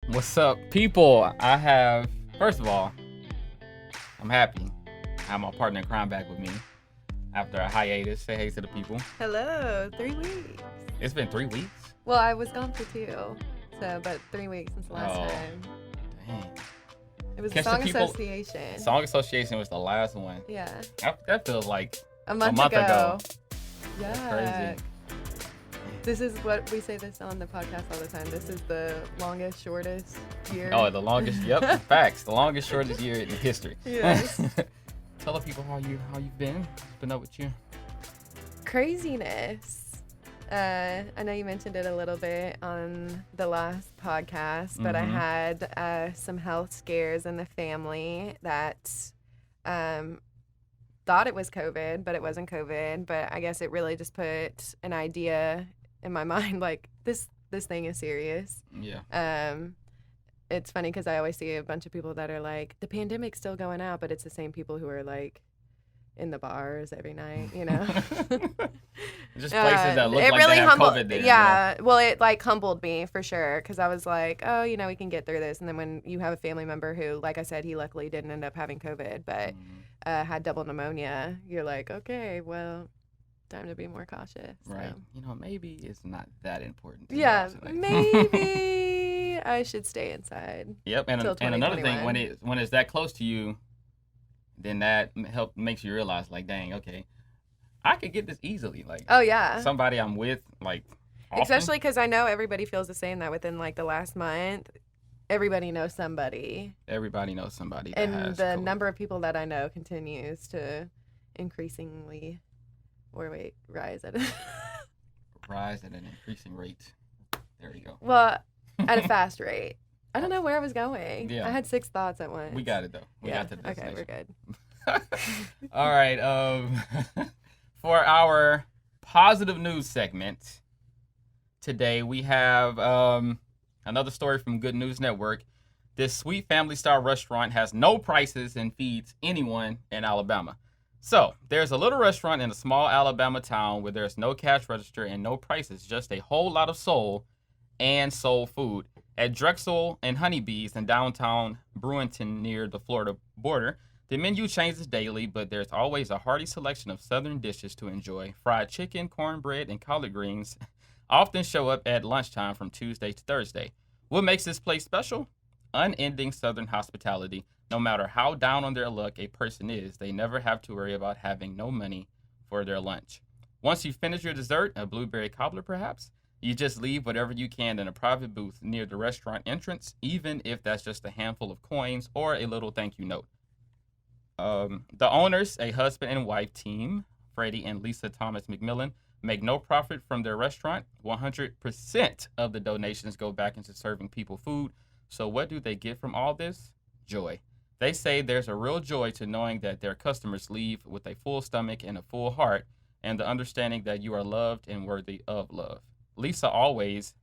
What's up, people? First of all, I'm happy. I have my partner in crime back with me after a hiatus. Say hey to the people. Hello, 3 weeks. It's been 3 weeks? Well, I was gone for 2, but 3 weeks since the last Oh. time. Dang. It was Catch the the Song people- Association. Song Association was the last one. Yeah, That feels like a month month ago. ago. Yeah. crazy. This is what we say this on the podcast all the time. This is the longest, shortest year. Oh, the longest. Yep, facts. The longest, shortest year in history. Yes. Tell the people how you've been. What's been up with you? Craziness. I know you mentioned it a little bit on the last podcast, but I Mhm. had some health scares in the family that thought it was COVID, but it wasn't COVID. But I guess it really just put an idea in my mind, like this thing is serious. Yeah. It's funny because I always see a bunch of people that are like, the pandemic's still going out, but it's the same people who are like in the bars every night, you know. Just places that look it like really they have humbled. COVID there. Yeah, well, it like humbled me for sure because I was like, oh, you know, we can get through this. And then when you have a family member who, like I said, he luckily didn't end up having COVID, but had double pneumonia, you're like, okay, well, time to be more cautious. Right. So. You know, maybe it's not that important. Yeah, Tonight. maybe I should stay inside. Yep. And Till another thing, 2021. when it's that close to you, then that makes you realize, like, dang, okay, I could get this easily. Like, Oh yeah. somebody I'm with, like, often. Especially because I know everybody feels the same that within like the last month, everybody knows somebody. Everybody knows somebody that And has the COVID. number of people that I know continues to increasingly, rise at rise at an increasing rate. There you go. well, at a fast rate. I don't know where I was going. Yeah. I had 6 thoughts at once. We got it, though. We Yeah. got to the Okay, we're destination. good. All right. For our positive news segment today, we have another story from Good News Network. This sweet family-style restaurant has no prices and feeds anyone in Alabama. So, there's a little restaurant in a small Alabama town where there's no cash register and no prices, just a whole lot of soul and soul food. At Drexel and Honeybees in downtown Brewington near the Florida border, the menu changes daily, but there's always a hearty selection of southern dishes to enjoy. Fried chicken, cornbread, and collard greens often show up at lunchtime from Tuesday to Thursday. What makes this place special? Unending southern hospitality. No matter how down on their luck a person is, they never have to worry about having no money for their lunch. Once you finish your dessert, a blueberry cobbler perhaps, you just leave whatever you can in a private booth near the restaurant entrance, even if that's just a handful of coins or a little thank you note. The owners, a husband and wife team, Freddie and Lisa Thomas McMillan, make no profit from their restaurant. 100% of the donations go back into serving people food. So what do they get from all this? Joy. They say there's a real joy to knowing that their customers leave with a full stomach and a full heart, and the understanding that you are loved and worthy of love. Lisa always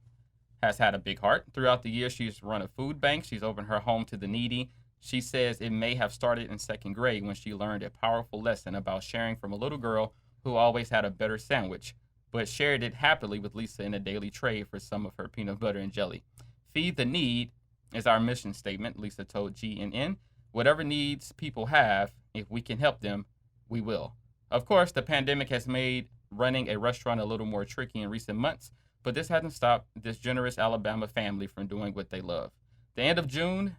has had a big heart. Throughout the years, she's run a food bank. She's opened her home to the needy. She says it may have started in second grade when she learned a powerful lesson about sharing from a little girl who always had a better sandwich, but shared it happily with Lisa in a daily tray for some of her peanut butter and jelly. Feed the need is our mission statement, Lisa told GNN. Whatever needs people have, if we can help them, we will. Of course, the pandemic has made running a restaurant a little more tricky in recent months, but this hasn't stopped this generous Alabama family from doing what they love. The end of June,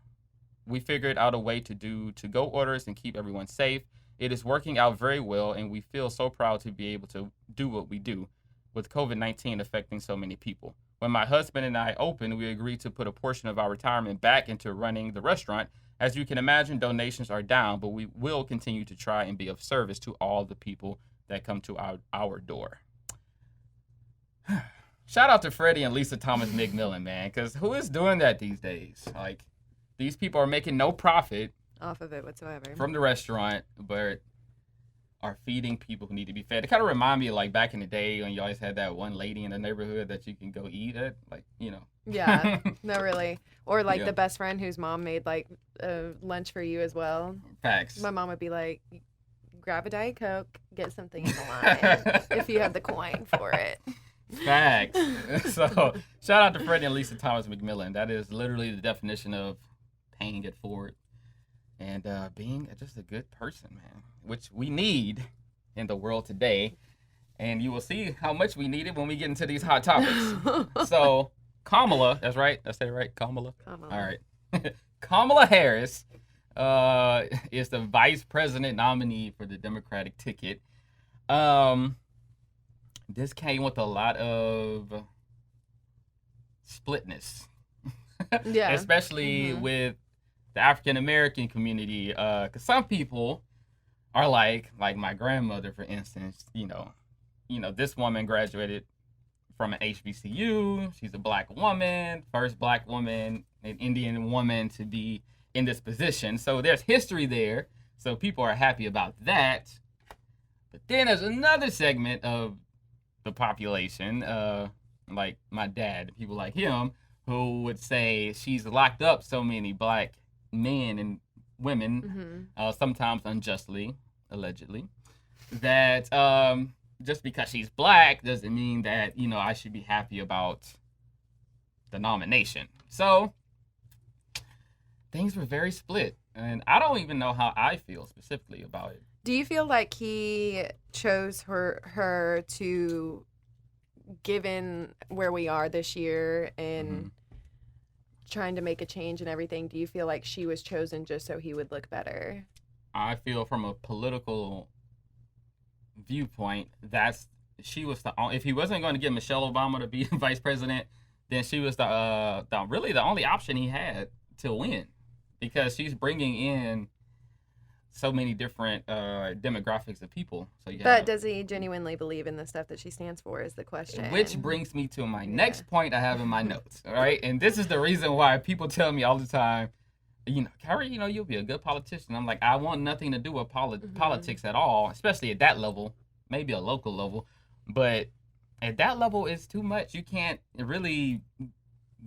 we figured out a way to do to-go orders and keep everyone safe. It is working out very well, and we feel so proud to be able to do what we do with COVID-19 affecting so many people. When my husband and I opened, we agreed to put a portion of our retirement back into running the restaurant. As you can imagine, donations are down, but we will continue to try and be of service to all the people that come to our door. Shout out to Freddie and Lisa Thomas McMillan, man, because who is doing that these days? Like, these people are making no profit Off of it whatsoever. from the restaurant, but are feeding people who need to be fed. It kind of remind me of like back in the day when you always had that one lady in the neighborhood that you can go eat at, like, you know. Yeah, no, really. Or like Yeah. the best friend whose mom made like lunch for you as well. Facts. My mom would be like, grab a Diet Coke, get something in the line if you have the coin for it. Facts. So shout out to Freddie and Lisa Thomas McMillan. That is literally the definition of paying it forward and being just a good person, man, which we need in the world today. And you will see how much we need it when we get into these hot topics. So Kamala, that's right. I said it right, Kamala. Kamala. All right. Kamala Harris is the vice president nominee for the Democratic ticket. This came with a lot of splitness. Yeah. Especially with the African American community. Because some people are like my grandmother, for instance, you know, this woman graduated from an HBCU. She's a black woman, first black woman, an Indian woman to be in this position. So there's history there. So people are happy about that. But then there's another segment of the population, like my dad, people like him, who would say she's locked up so many black men and women, sometimes unjustly, allegedly, that just because she's black doesn't mean that, you know, I should be happy about the nomination. So things were very split, and I don't even know how I feel specifically about it. Do you feel like he chose her to, given where we are this year and trying to make a change and everything, do you feel like she was chosen just so he would look better? I feel from a political viewpoint, she was if he wasn't going to get Michelle Obama to be vice president, then she was really the only option he had to win, because she's bringing in so many different demographics of people. So but does he genuinely believe in the stuff that she stands for is the question. Which brings me to my next point I have in my notes. All right, and this is the reason why people tell me all the time, you know, Kyrie, you know, you'll be a good politician. I'm like, I want nothing to do with politics at all, especially at that level, maybe a local level. But at that level, it's too much. You can't really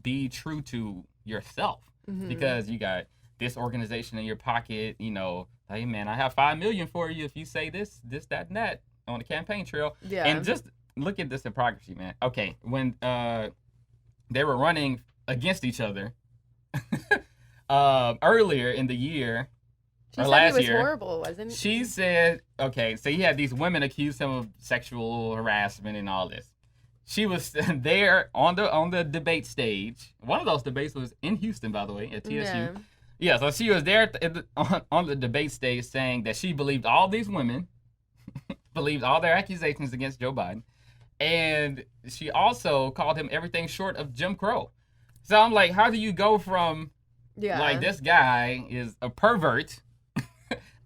be true to yourself because you got this organization in your pocket, you know, hey man, I have $5 million for you if you say this, that, and that on the campaign trail. Yeah. And just look at this hypocrisy, man. Okay, when they were running against each other earlier in the year, she or said last he was year, horrible, wasn't she said, okay, so he had these women accuse him of sexual harassment and all this. She was there on the debate stage. One of those debates was in Houston, by the way, at TSU. Yeah, so she was there on the debate stage saying that she believed all these women, believed all their accusations against Joe Biden, and she also called him everything short of Jim Crow. So I'm like, how do you go from, like, this guy is a pervert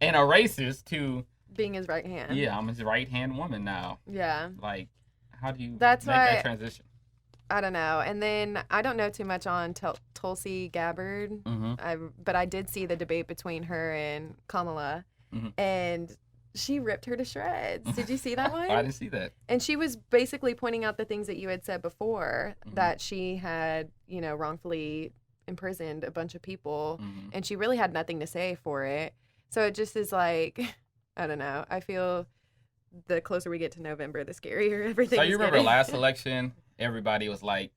and a racist to being his right hand? Yeah, I'm his right-hand woman now. Yeah. Like, how do you make that transition? I don't know. And then I don't know too much on Tulsi Gabbard, but I did see the debate between her and Kamala, and she ripped her to shreds. Did you see that one? I didn't see that. And she was basically pointing out the things that you had said before, that she had, you know, wrongfully imprisoned a bunch of people, and she really had nothing to say for it. So it just is like, I don't know. I feel the closer we get to November, the scarier everything is. So you remember last election? Everybody was like,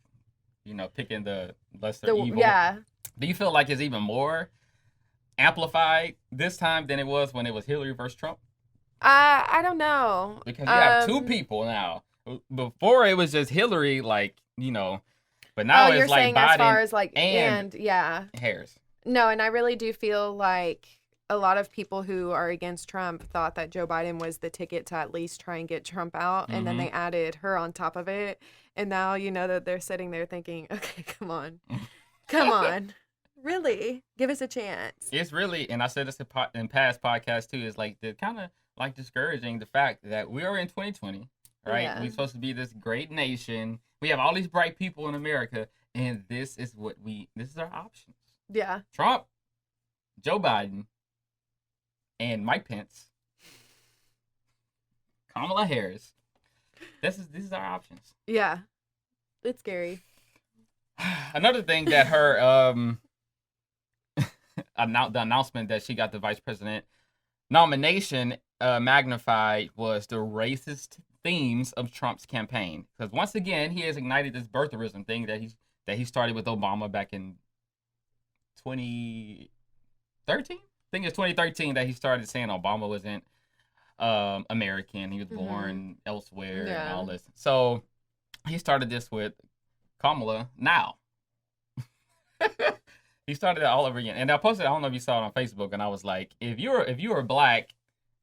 you know, picking the lesser evil. Yeah. Do you feel like it's even more amplified this time than it was when it was Hillary versus Trump? I don't know. Because you have two people now. Before it was just Hillary, like, you know, but now it's like Biden as far as like and Harris. No, and I really do feel like a lot of people who are against Trump thought that Joe Biden was the ticket to at least try and get Trump out, and then they added her on top of it. And now you know that they're sitting there thinking, okay, come on. Really? Give us a chance. It's really, and I said this in past podcasts too, is like the kind of like discouraging the fact that we are in 2020, right? Yeah. We're supposed to be this great nation. We have all these bright people in America, and this is our options. Yeah. Trump, Joe Biden, and Mike Pence, Kamala Harris. These are our options. Yeah. It's scary. Another thing that her the announcement that she got the vice president nomination magnified was the racist themes of Trump's campaign. Because once again, he has ignited this birtherism thing that he started with Obama back in 2013. I think it's 2013 that he started saying Obama wasn't American. He was born elsewhere and all this. So he started this with Kamala now. He started it all over again. And I posted, I don't know if you saw it on Facebook, and I was like, if you were black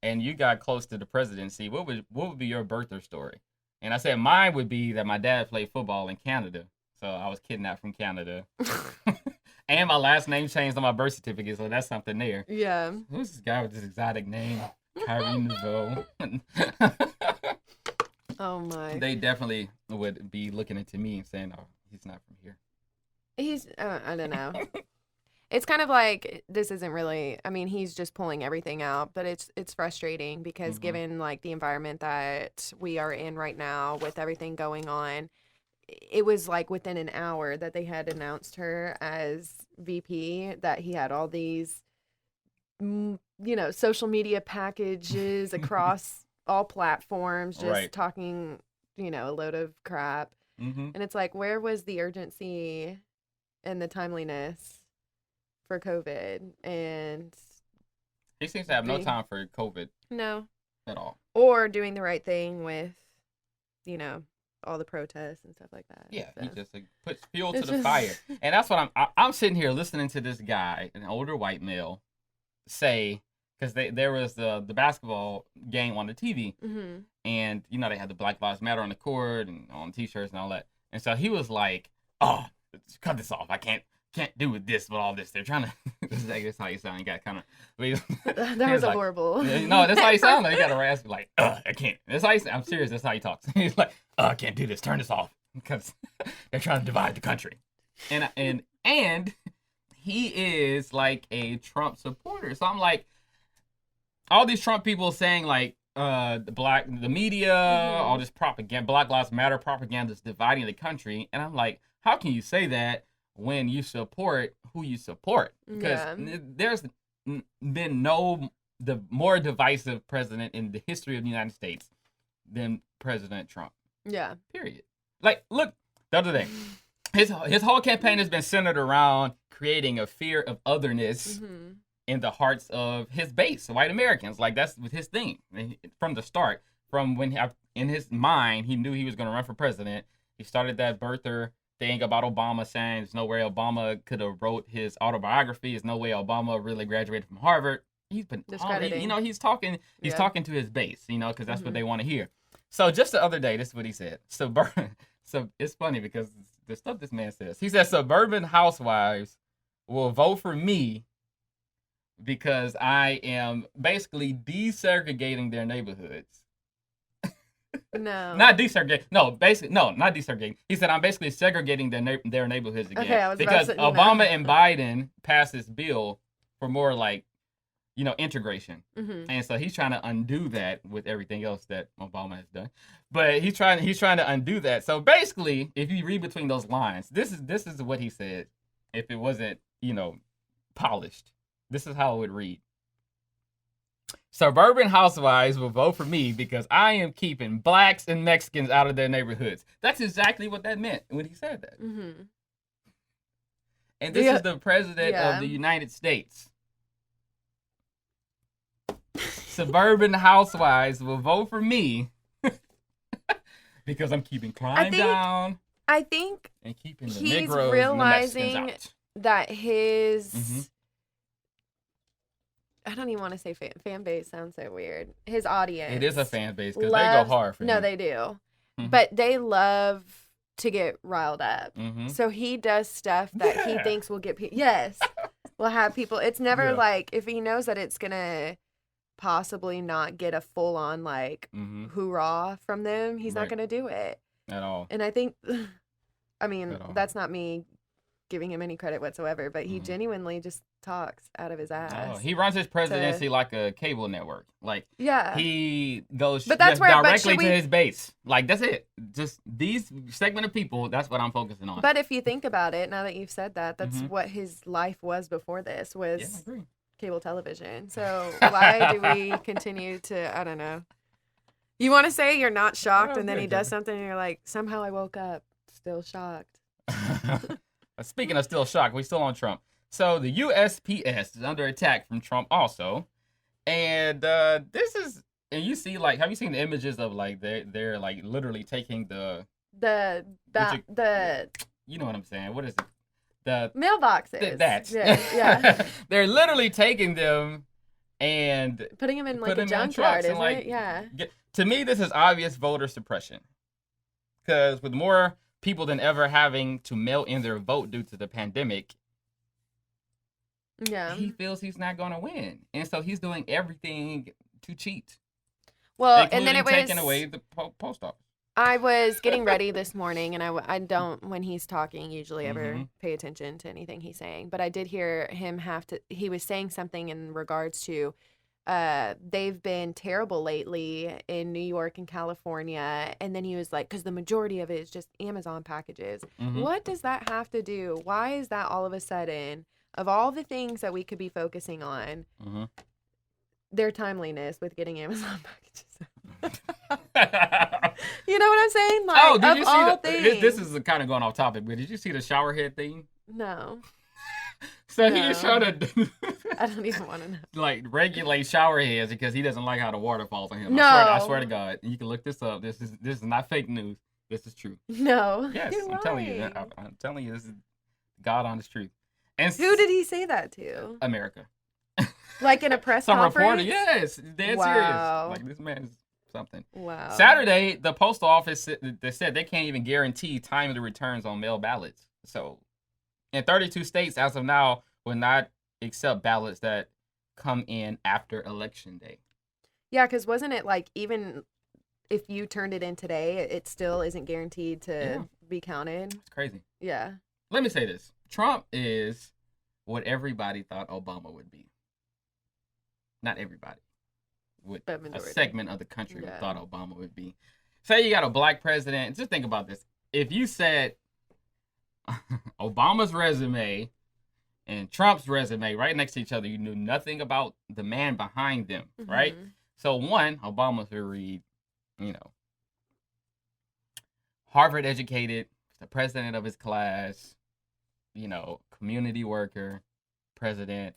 and you got close to the presidency, what would be your birther story? And I said mine would be that my dad played football in Canada. So I was kidnapped from Canada. And my last name changed on my birth certificate, so that's something there. Yeah. Who's this guy with this exotic name? Kyrie Nouveau. Oh my. They definitely would be looking into me and saying, "Oh, he's not from here." He's I don't know. It's kind of like this isn't really. I mean, he's just pulling everything out, but it's frustrating because given like the environment that we are in right now with everything going on, it was like within an hour that they had announced her as VP, that he had all these, social media packages across all platforms, just talking, a load of crap. And it's like, where was the urgency and the timeliness for COVID? And he seems to have no time for COVID. No. At all. Or doing the right thing with, all the protests and stuff like that. Yeah, so. He just puts fuel to the fire. And that's what I'm sitting here listening to this guy, an older white male, say, because there was the basketball game on the TV, and they had the Black Lives Matter on the court and on T-shirts and all that. And so he was like, "Oh, cut this off! I can't do with this with all this. They're trying to." That's how you sound. You got kind of. That was like, horrible. No, that's how you sound. You got to rasp like, I can't. That's how I'm serious. That's how he talks. He's like, I can't do this. Turn this off because they're trying to divide the country. And he is like a Trump supporter. So I'm like, all these Trump people saying like, the media, all this propaganda, Black Lives Matter propaganda is dividing the country. And I'm like, how can you say that when you support who you support? Because there's been the more divisive president in the history of the United States than President Trump. Yeah. Period. Like, look, the other thing, his whole campaign has been centered around creating a fear of otherness in the hearts of his base, white Americans. Like, that's his thing from the start. From when in his mind he knew he was going to run for president, he started that birther thing about Obama saying there's no way Obama could have wrote his autobiography. There's no way Obama really graduated from Harvard. He's been discrediting. He's talking to his base, because that's what they want to hear. So just the other day, this is what he said. So it's funny because the stuff this man says. He said suburban housewives will vote for me because I am basically desegregating their neighborhoods. No. Not desegregating. No, basically, no, not desegregating. He said, I'm basically segregating their neighborhoods again. Okay, I was because about to, Obama and Biden passed this bill for more like, integration. And so he's trying to undo that with everything else that Obama has done. But he's trying to undo that. So basically, if you read between those lines, this is what he said. If it wasn't, polished, this is how it would read. Suburban housewives will vote for me because I am keeping blacks and Mexicans out of their neighborhoods. That's exactly what that meant when he said that. And this is the president of the United States. Suburban housewives will vote for me because I'm keeping crime down. I think and keeping the he's Negroes realizing and the Mexicans out. That his I don't even want to say fan base sounds so weird. His audience. It is a fan base because they go hard for him. No, they do. But they love to get riled up. So he does stuff that he thinks will get people. Yes. Will have people. It's never like if he knows that it's going to possibly not get a full on like hoorah from them, he's not going to do it. At all. And I think, that's not me giving him any credit whatsoever, but he genuinely just talks out of his ass. He runs his presidency like a cable network. Like, he goes directly to his base. Like, that's it. Just these segment of people, that's what I'm focusing on. But if you think about it, now that you've said that, that's what his life was before this, was cable television. So why do we continue to, I don't know. You want to say you're not shocked, Oh, and then he good, does Jeffrey. something, and you're like, somehow I woke up still shocked. Speaking of still shocked, we still on Trump. So the USPS is under attack from Trump also, and this is, and you see, like, have you seen the images of, like, they're like literally taking the The you know what I'm saying? What is it? The mailboxes. that Yeah. they're literally taking them and Putting them in like put a them in junkyard, trucks isn't and, like, it? Yeah. to me, this is obvious voter suppression. Because with more people than ever having to mail in their vote due to the pandemic, Yeah. he feels he's not going to win. And so he's doing everything to cheat. Well, including and then it was taking away the post office. I was getting ready this morning, and I don't, when he's talking, usually ever Mhm. pay attention to anything he's saying. But I did hear him he was saying something in regards to they've been terrible lately in New York and California. And then he was like, because the majority of it is just Amazon packages. Mhm. What does that have to do? Why is that all of a sudden, of all the things that we could be focusing on, Mhm. their timeliness with getting Amazon packages? You know what I'm saying? Like, Oh, did of you see all this things. is kind of going off topic, but did you see the shower head thing? No, So No. he's trying to I don't even want to know. like regulate shower heads because he doesn't like how the water falls on him. No. I swear to God, you can look this up. This is not fake news. This is true. No. Yes, You're I'm telling you. lying. I'm telling you, this is God honest truth. And Who did he say that to? America? Like in a press Some conference? reporter, yes, dead Wow. serious. Like, this man is something. Wow. Saturday, the postal office they said they can't even guarantee timely returns on mail ballots. So, in 32 states as of now, will not accept ballots that come in after Election Day. Yeah, because wasn't it like even if you turned it in today, it still isn't guaranteed to Yeah. be counted? It's crazy. Yeah. Let me say this: Trump is what everybody thought Obama would be. Not everybody. What But a majority. segment of the country Yeah. thought Obama would be. Say you got a black president. Just think about this. If you said Obama's resume and Trump's resume right next to each other, you knew nothing about the man behind them, right? Mhm. So one, Obama's would read, Harvard educated, the president of his class, community worker, president,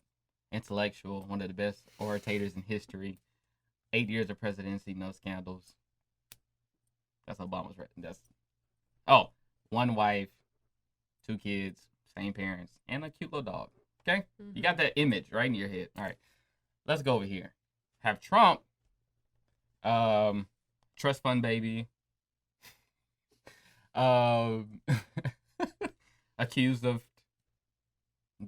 intellectual, one of the best orators in history. 8 years of presidency, no scandals. That's Obama's record. One wife, 2 kids, same parents, and a cute little dog. Okay? You got that image right in your head. All right. Let's go over here. Have Trump, trust fund baby, accused of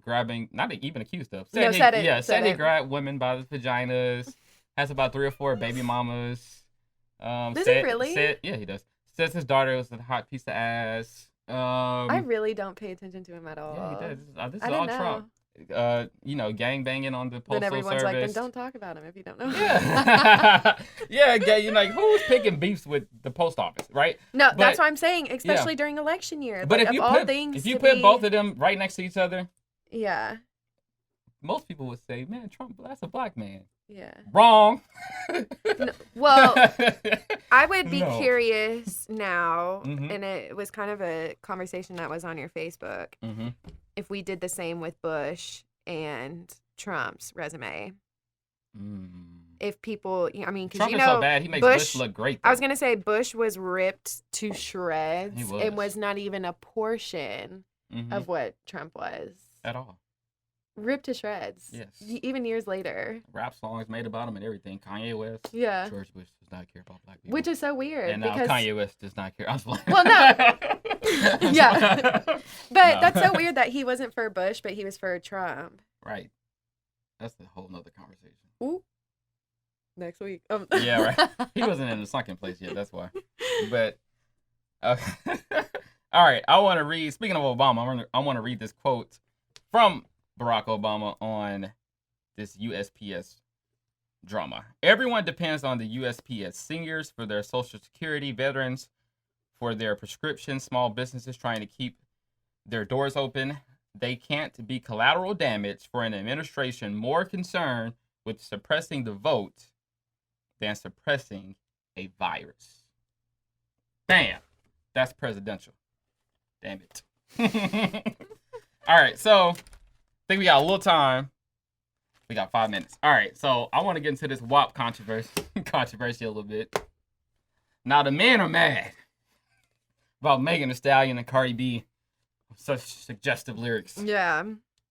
grabbing, not even accused of. Sandy grabbed women by the vaginas, has about 3 or 4 baby mamas. Does he really? Yeah, he does. Says his daughter was a hot piece of ass. I really don't pay attention to him at all. Yeah, he does. This I is all didn't Trump. Gang banging on the postal Then everyone's service. like, then don't talk about him if you don't know. Yeah, yeah, gay. You're like, who's picking beefs with the post office, right? No, But- that's what I'm saying, especially during election year. But Like, if you of all put things to put be- both of them right next to each other, Yeah. most people would say, "Man, Trump, that's a black man." Yeah. Wrong. Well, I would be No. curious now, Mhm. and it was kind of a conversation that was on your Facebook, Mm-hmm. if we did the same with Bush and Trump's resume. If people, I mean, because Trump you is so know, bad, he makes Bush- Bush look great. I was though. going to say Bush was ripped to shreds He was. and was not even a portion Mhm. of what Trump was. At all. Ripped to shreds. Yes. Even years later. Rap songs made about him and everything. Kanye West. Yeah. George Bush does not care about black people. Which is so weird and now because Kanye West does not care. I'm playing. Well, no. Yeah. But No. that's so weird that he wasn't for Bush, but he was for Trump. Right. That's a whole nother conversation. Ooh. Next week. Yeah, right. He wasn't in the sunken place yet. That's why. But okay. All right. I want to read. Speaking of Obama, I want to read this quote from Barack Obama on this USPS drama. Everyone depends on the USPS: seniors for their Social Security, veterans for their prescriptions, small businesses trying to keep their doors open. They can't be collateral damage for an administration more concerned with suppressing the vote than suppressing a virus. Bam. That's presidential. Damn it. All right, so I think we got a little time. We got 5 minutes. All right, so I want to get into this WAP controversy a little bit. Now, the men are mad about Megan Thee Stallion and Cardi B. Such suggestive lyrics. Yeah.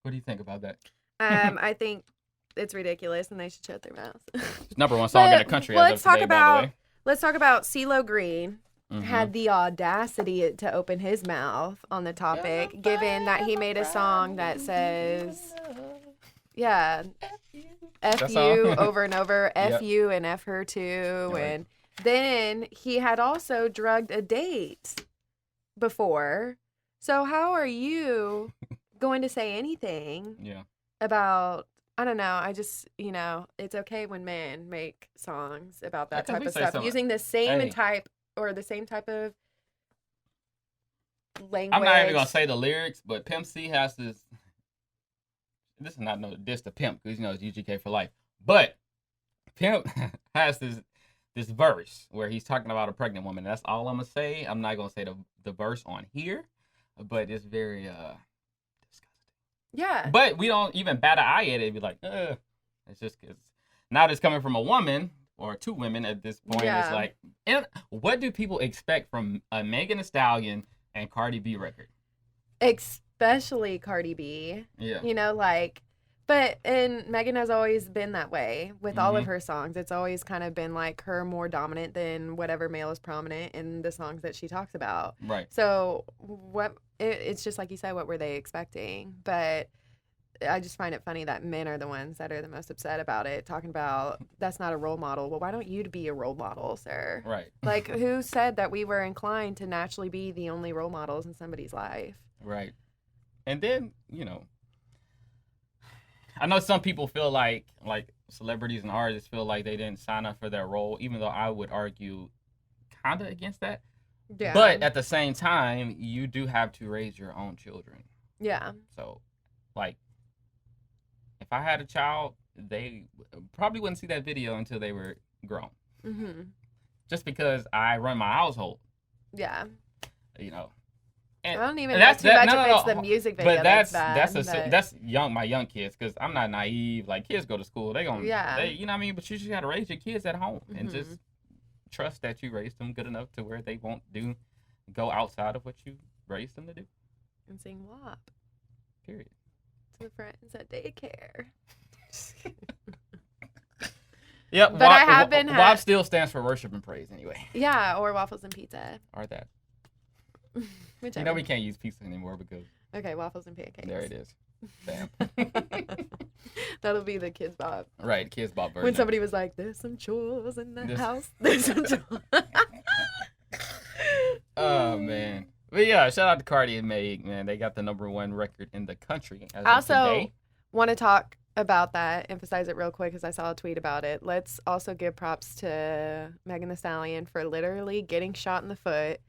What do you think about that? I think it's ridiculous and they should shut their mouths. Number one song in the country as of today, by the way. Let's talk about CeeLo Green. Mhm. Had the audacity to open his mouth on the topic, given that he made a song that says, yeah, F That you song? over and over, F Yep. you and F her too. Right. And then he had also drugged a date before. So how are you going to say anything Yeah. about, I don't know, I just, it's okay when men make songs about that Can type we of say stuff something? using the same Hey. type or the same type of language. I'm not even going to say the lyrics, but Pimp C has this. This is not no diss to Pimp because, it's UGK for life. But Pimp has this verse where he's talking about a pregnant woman. That's all I'm going to say. I'm not going to say the verse on here, but it's very disgusting. Yeah. But we don't even bat an eye at it and be like, ugh. It's just because now it's coming from a woman or two women at this point. Yeah. It's like, and what do people expect from a Megan Thee Stallion and Cardi B record? Especially Cardi B. Yeah. And Megan has always been that way with all of Mhm. her songs. It's always kind of been like her more dominant than whatever male is prominent in the songs that she talks about. Right. So it's just like you said, what were they expecting? But I just find it funny that men are the ones that are the most upset about it, talking about that's not a role model. Well, why don't you be a role model, sir? Right. Like, who said that we were inclined to naturally be the only role models in somebody's life? Right. And then, I know some people feel like celebrities and artists feel like they didn't sign up for their role, even though I would argue kind of against that. Yeah. But at the same time, you do have to raise your own children. Yeah. So, like, if I had a child, they probably wouldn't see that video until they were grown. Mm-hmm. Just because I run my household, Yeah. And I don't even know too much if it's the music video but that's that's my young kids, because I'm not naive. Like, kids go to school, they gonna Yeah. you know what I mean. But you just gotta raise your kids at home and Mhm. just trust that you raised them good enough to where they won't go outside of what you raised them to do. And sing WAP Period. to friends at daycare. Yep. But I have been WAP still stands for worship and praise anyway. Yeah, or waffles and pizza. Or that. Whichever. We can't use pizza anymore because Okay, waffles and pancakes. there it is. Bam. That'll be the kids' bob. Right, kids bop version. When somebody was like, "There's some chores in the This- house." There's some chores. Oh man. But yeah, shout out to Cardi and Meg, man. They got the #1 record in the country as I of also today. want to talk about that, emphasize it real quick because I saw a tweet about it. Let's also give props to Megan Thee Stallion for literally getting shot in the foot,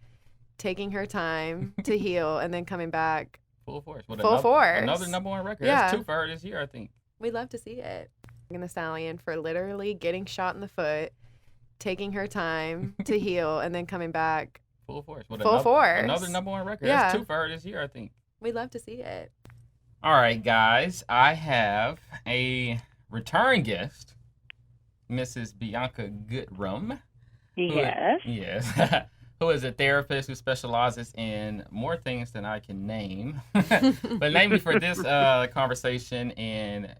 taking her time to heal, and then coming back. Full force. Full force. Another #1 record. Yeah. That's 2 for her this year, I think. We'd love to see it. Megan Thee Stallion for literally getting shot in the foot, taking her time to heal, and then coming back. Full force. Full force. Another #1 record. Yeah. That's 2 for her this year, I think. We'd love to see it. All right, guys. I have a return guest, Mrs. Bianca Goodrum. Yes. Yes. Who is a therapist who specializes in more things than I can name. But namely for this conversation in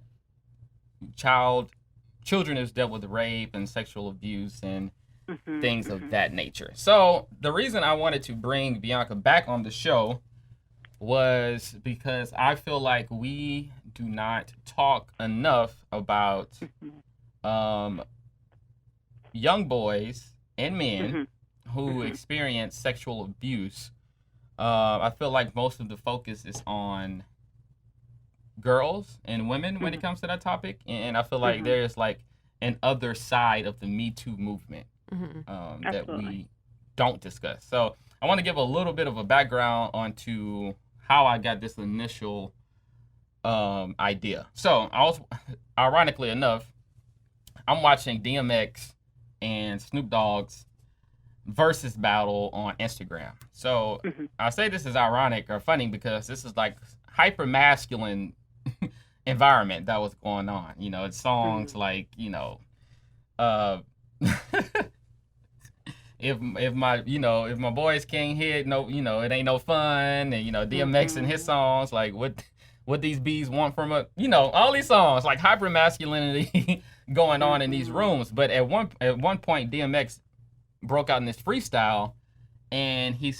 children who's dealt with rape and sexual abuse and Mhm, things of mhm. that nature. So the reason I wanted to bring Bianca back on the show was because I feel like we do not talk enough about Mhm, young boys and men mhm. who Mhm. experience sexual abuse. I feel like most of the focus is on girls and women when it Mhm. comes to that topic, and I feel like Mhm. there's like an other side of the Me Too movement Mm-hmm. that Absolutely. we don't discuss. So I want to give a little bit of a background onto how I got this initial idea. So I was, ironically enough, I'm watching DMX and Snoop Dogg's versus battle on Instagram. So I say this is ironic or funny because this is like hyper masculine environment that was going on. You know, it's songs like, you know, uh if my boys can't hit, no, you know, it ain't no fun, and you know, DMX and his songs like what these bees want from a, you know, all these songs like hyper masculinity going on in these rooms. But at one point DMX broke out in this freestyle, and he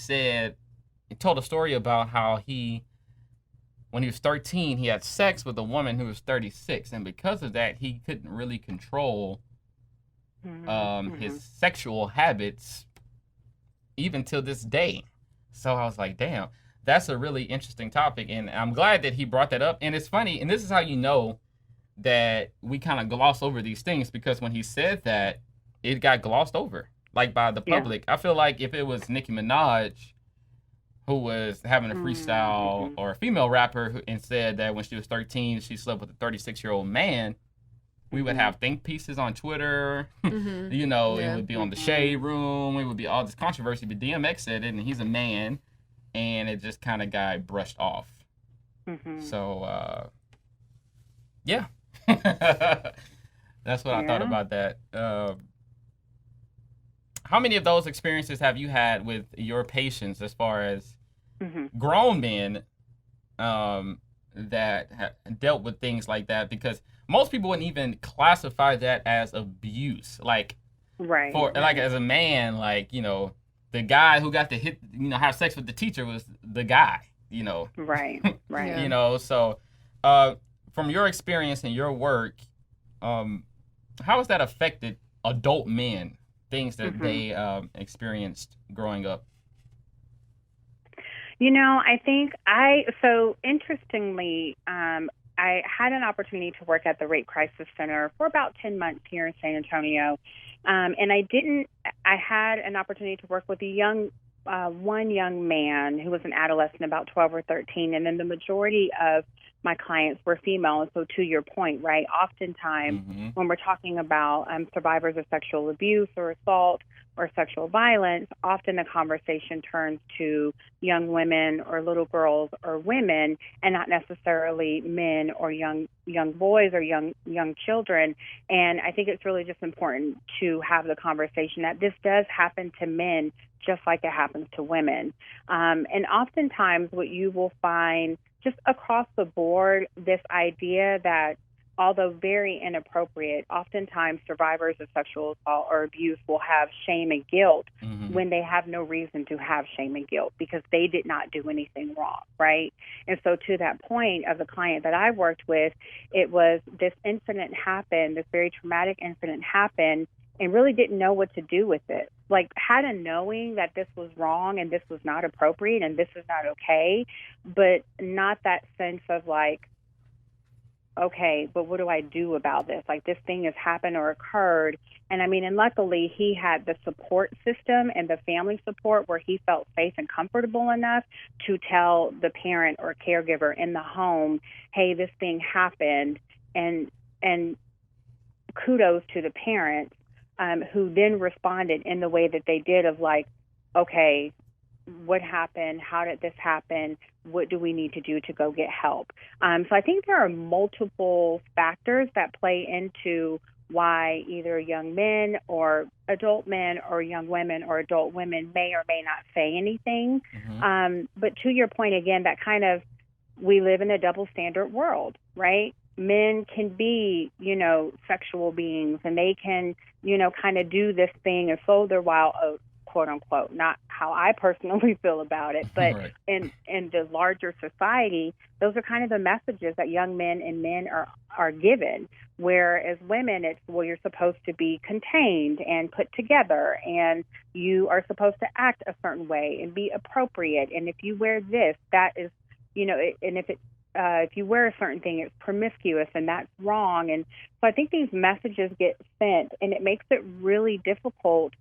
told a story about how when he was 13, he had sex with a woman who was 36, and because of that, he couldn't really control his sexual habits even till this day. So I was like, damn, that's a really interesting topic, and I'm glad that he brought that up. And it's funny, and this is how you know that we kind of gloss over these things, because when he said that, it got glossed over, like, by the public. I feel like if it was Nicki Minaj who was having a freestyle, or a female rapper and said that when she was 13 she slept with a 36-year-old man, we would have think pieces on Twitter. You know, it would be on the Shade Room. It would be all this controversy. But DMX said it, and he's a man, and it just kind of got brushed off. So, yeah. That's what I thought about that. How many of those experiences have you had with your patients, as far as grown men that dealt with things like that? Because most people wouldn't even classify that as abuse. Like, like, as a man, like, you know, the guy who got to have sex with the teacher was the guy, you know. Right. You know, so from your experience and your work, how has that affected adult men, things that they experienced growing up? You know, I think interestingly, I had an opportunity to work at the Rape Crisis Center for about 10 months here in San Antonio. And I had an opportunity to work with one young man who was an adolescent, about 12 or 13. And then the majority of my clients were female. And so to your point, right, oftentimes when we're talking about survivors of sexual abuse or assault or sexual violence, often the conversation turns to young women or little girls or women, and not necessarily men or young boys or young children. And I think it's really just important to have the conversation that this does happen to men just like it happens to women. And oftentimes what you will find just across the board, this idea that, although very inappropriate, oftentimes survivors of sexual assault or abuse will have shame and guilt when they have no reason to have shame and guilt, because they did not do anything wrong, right? And so to that point of the client that I worked with, it was this incident happened, this very traumatic incident happened, and really didn't know what to do with it. Like, had a knowing that this was wrong and this was not appropriate and this is not okay, but not that sense of like, okay, but what do I do about this? Like, this thing has happened or occurred. And I mean, and luckily he had the support system and the family support where he felt safe and comfortable enough to tell the parent or caregiver in the home, hey, this thing happened. And kudos to the parents who then responded in the way that they did, of like, okay, what happened? How did this happen? What do we need to do to go get help? So I think there are multiple factors that play into why either young men or adult men or young women or adult women may or may not say anything. But to your point, again, that kind of, we live in a double standard world, right? Men can be, sexual beings, and they can, kind of do this thing and sow their wild oats, quote unquote, not how I personally feel about it, but Right. in the larger society, those are kind of the messages that young men and men are given. Whereas women, it's, well, you're supposed to be contained and put together, and you are supposed to act a certain way and be appropriate. And if you wear this, that is, and if you wear a certain thing, it's promiscuous and that's wrong. And so I think these messages get sent, and it makes it really difficult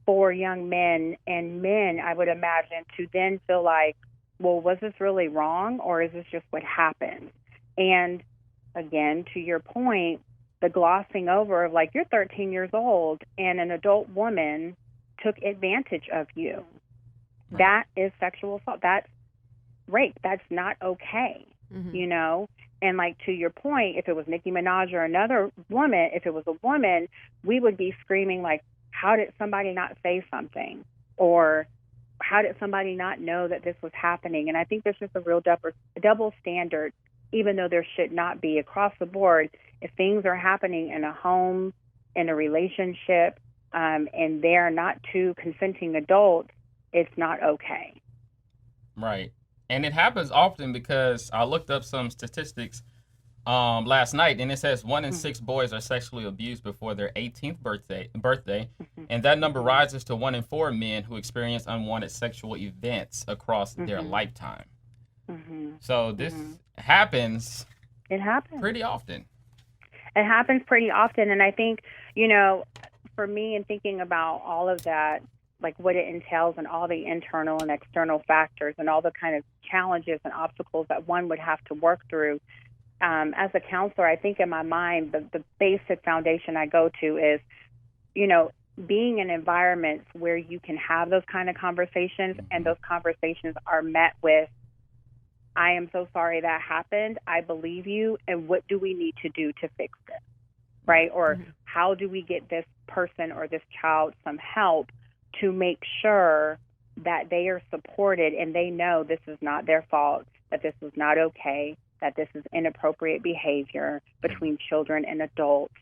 for young men and men, I would imagine, to then feel like, well, was this really wrong, or is this just what happened? And again, to your point, the glossing over of like, you're 13 years old and an adult woman took advantage of you. Right. That is sexual assault. That's rape. That's not okay, you know? And like, to your point, if it was Nicki Minaj or another woman, if it was a woman, we would be screaming like, how did somebody not say something? Or how did somebody not know that this was happening? And I think there's just a real double standard, even though there should not be across the board. If things are happening in a home, in a relationship, and they're not two consenting adults, it's not okay. Right. And it happens often because I looked up some statistics last night, and it says 1 in 6 boys are sexually abused before their 18th birthday, and that number rises to 1 in 4 men who experience unwanted sexual events across their lifetime. So this happens. It happens pretty often. It happens pretty often, and I think, you know, for me, in thinking about all of that, like what it entails and all the internal and external factors and all the kind of challenges and obstacles that one would have to work through. As a counselor, I think in my mind, the basic foundation I go to is, you know, being in environments where you can have those kind of conversations, and those conversations are met with, I am so sorry that happened. I believe you. And what do we need to do to fix this? Right? Or how do we get this person or this child some help to make sure that they are supported and they know this is not their fault, that this is not okay, that this is inappropriate behavior between children and adults,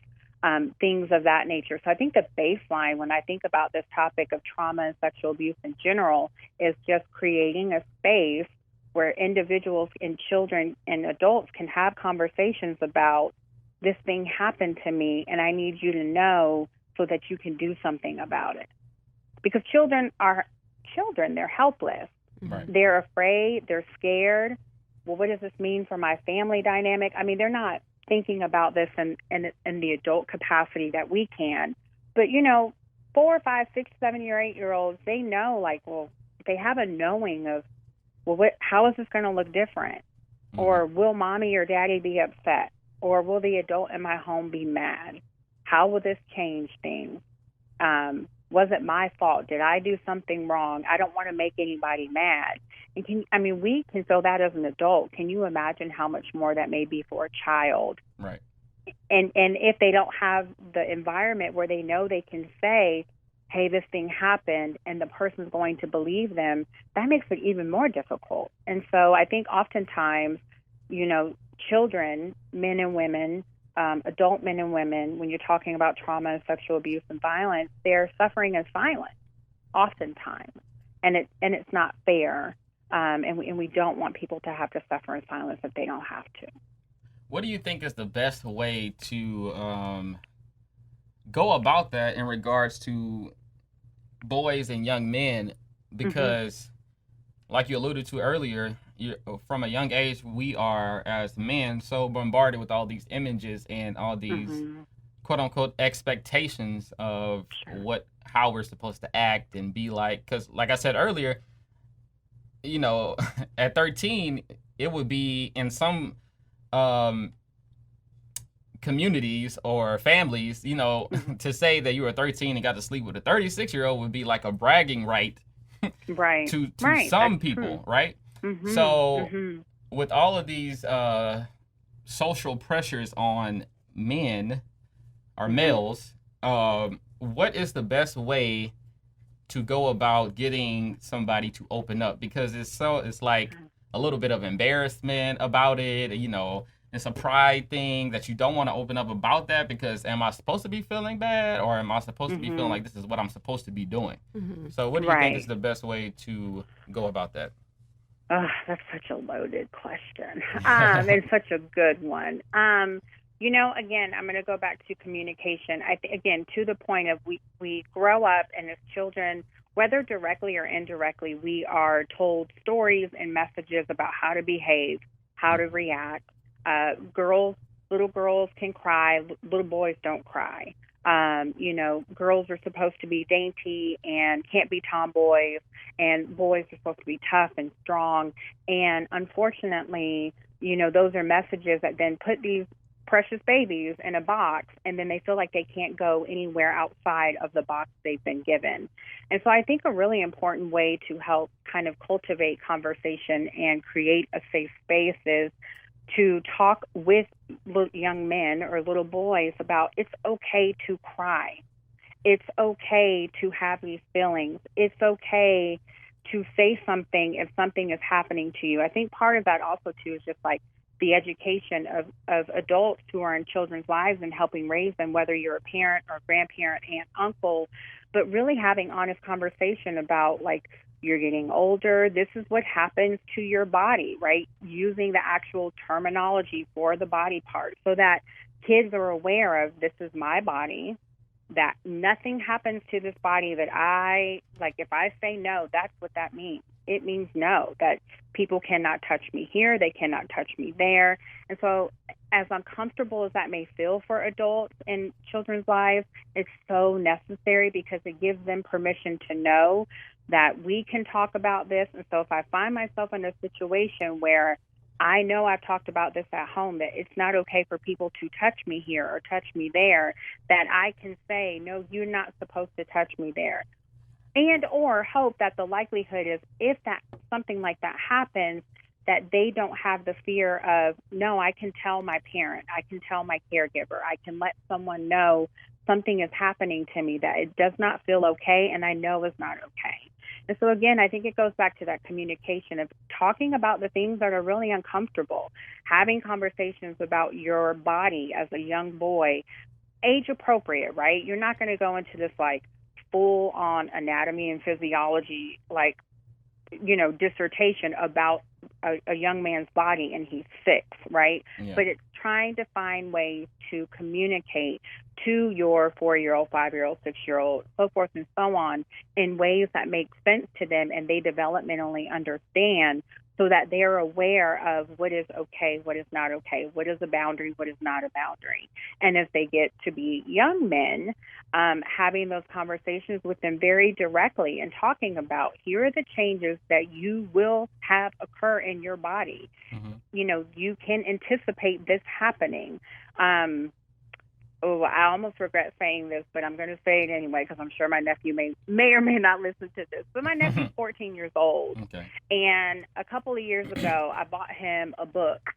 things of that nature. So I think the baseline when I think about this topic of trauma and sexual abuse in general is just creating a space where individuals and children and adults can have conversations about, this thing happened to me and I need you to know so that you can do something about it. Because children are children, they're helpless. Right. They're afraid, they're scared. Well, what does this mean for my family dynamic? I mean, they're not thinking about this in the adult capacity that we can. But, you know, 4, 5, 6, 7, 8-year-olds, they know, like, well, they have a knowing of, well, how is this going to look different? Or will mommy or daddy be upset? Or will the adult in my home be mad? How will this change things? Was it my fault? Did I do something wrong? I don't want to make anybody mad. And we can feel that as an adult. Can you imagine how much more that may be for a child? Right. And if they don't have the environment where they know they can say, hey, this thing happened, and the person's going to believe them, that makes it even more difficult. And so I think oftentimes, you know, children, men and women, adult men and women, when you're talking about trauma and sexual abuse and violence, they're suffering in silence, oftentimes, and it's not fair, and we don't want people to have to suffer in silence if they don't have to. What do you think is the best way to go about that in regards to boys and young men? Because, like you alluded to earlier, from a young age, we are, as men, so bombarded with all these images and all these quote-unquote expectations of how we're supposed to act and be like. Because, like I said earlier, you know, at 13, it would be in some communities or families, you know, to say that you were 13 and got to sleep with a 36-year-old would be like a bragging right, right. to right. some That's people, true. right? So with all of these social pressures on men or males, what is the best way to go about getting somebody to open up? Because it's like a little bit of embarrassment about it, you know. It's a pride thing that you don't want to open up about that because am I supposed to be feeling bad or am I supposed to be feeling like this is what I'm supposed to be doing? So what do you think is the best way to go about that? Oh, that's such a loaded question. And such a good one. You know, again, I'm going to go back to communication. Again, to the point of we grow up and as children, whether directly or indirectly, we are told stories and messages about how to behave, how to react. Little girls can cry, little boys don't cry. You know, girls are supposed to be dainty and can't be tomboys, and boys are supposed to be tough and strong. And unfortunately, you know, those are messages that then put these precious babies in a box, and then they feel like they can't go anywhere outside of the box they've been given. And so I think a really important way to help kind of cultivate conversation and create a safe space is to talk with young men or little boys about it's okay to cry. It's okay to have these feelings. It's okay to say something if something is happening to you. I think part of that also, too, is just like the education of adults who are in children's lives and helping raise them, whether you're a parent or grandparent, aunt, uncle, but really having honest conversation about, like, you're getting older, this is what happens to your body, right? Using the actual terminology for the body part so that kids are aware of, this is my body, that nothing happens to this body that if I say no, that's what that means. It means no, that people cannot touch me here, they cannot touch me there. And so as uncomfortable as that may feel for adults in children's lives, it's so necessary because it gives them permission to know that we can talk about this. And so if I find myself in a situation where I know I've talked about this at home, that it's not okay for people to touch me here or touch me there, that I can say, no, you're not supposed to touch me there. And or hope that the likelihood is if that something like that happens, that they don't have the fear of, no, I can tell my parent, I can tell my caregiver, I can let someone know something is happening to me, that it does not feel okay and I know is not okay. And so, again, I think it goes back to that communication of talking about the things that are really uncomfortable, having conversations about your body as a young boy, age appropriate, right? You're not going to go into this like full on anatomy and physiology, like, dissertation about a young man's body and he's 6, right? Yeah. But it's trying to find ways to communicate to your 4-year-old, 5-year-old, 6-year-old, so forth and so on, in ways that make sense to them and they developmentally understand, so that they're aware of what is okay, what is not okay, what is a boundary, what is not a boundary. And as they get to be young men, having those conversations with them very directly and talking about, here are the changes that you will have occur in your body. Mm-hmm. You can anticipate this happening. I almost regret saying this, but I'm going to say it anyway because I'm sure my nephew may or may not listen to this. But my nephew's 14 years old. Okay. And a couple of years ago, I bought him a book.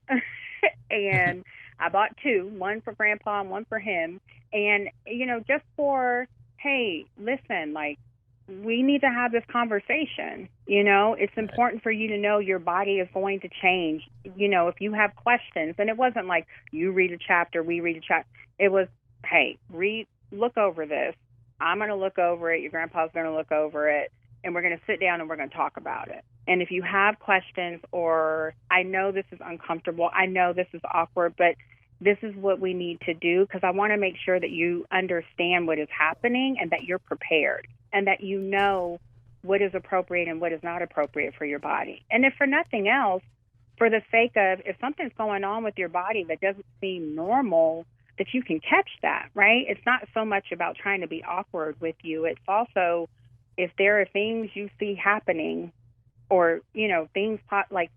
And I bought 2, one for Grandpa and one for him. And, just for, hey, listen, like, we need to have this conversation. It's important for you to know your body is going to change. If you have questions, and it wasn't like you read a chapter, we read a chapter. It was, hey, look over this. I'm going to look over it. Your grandpa's going to look over it. And we're going to sit down and we're going to talk about it. And if you have questions, or I know this is uncomfortable, I know this is awkward, but this is what we need to do, because I want to make sure that you understand what is happening and that you're prepared and that you know what is appropriate and what is not appropriate for your body. And if for nothing else, for the sake of, if something's going on with your body that doesn't seem normal, that you can catch that, right? It's not so much about trying to be awkward with you. It's also, if there are things you see happening, or, things like,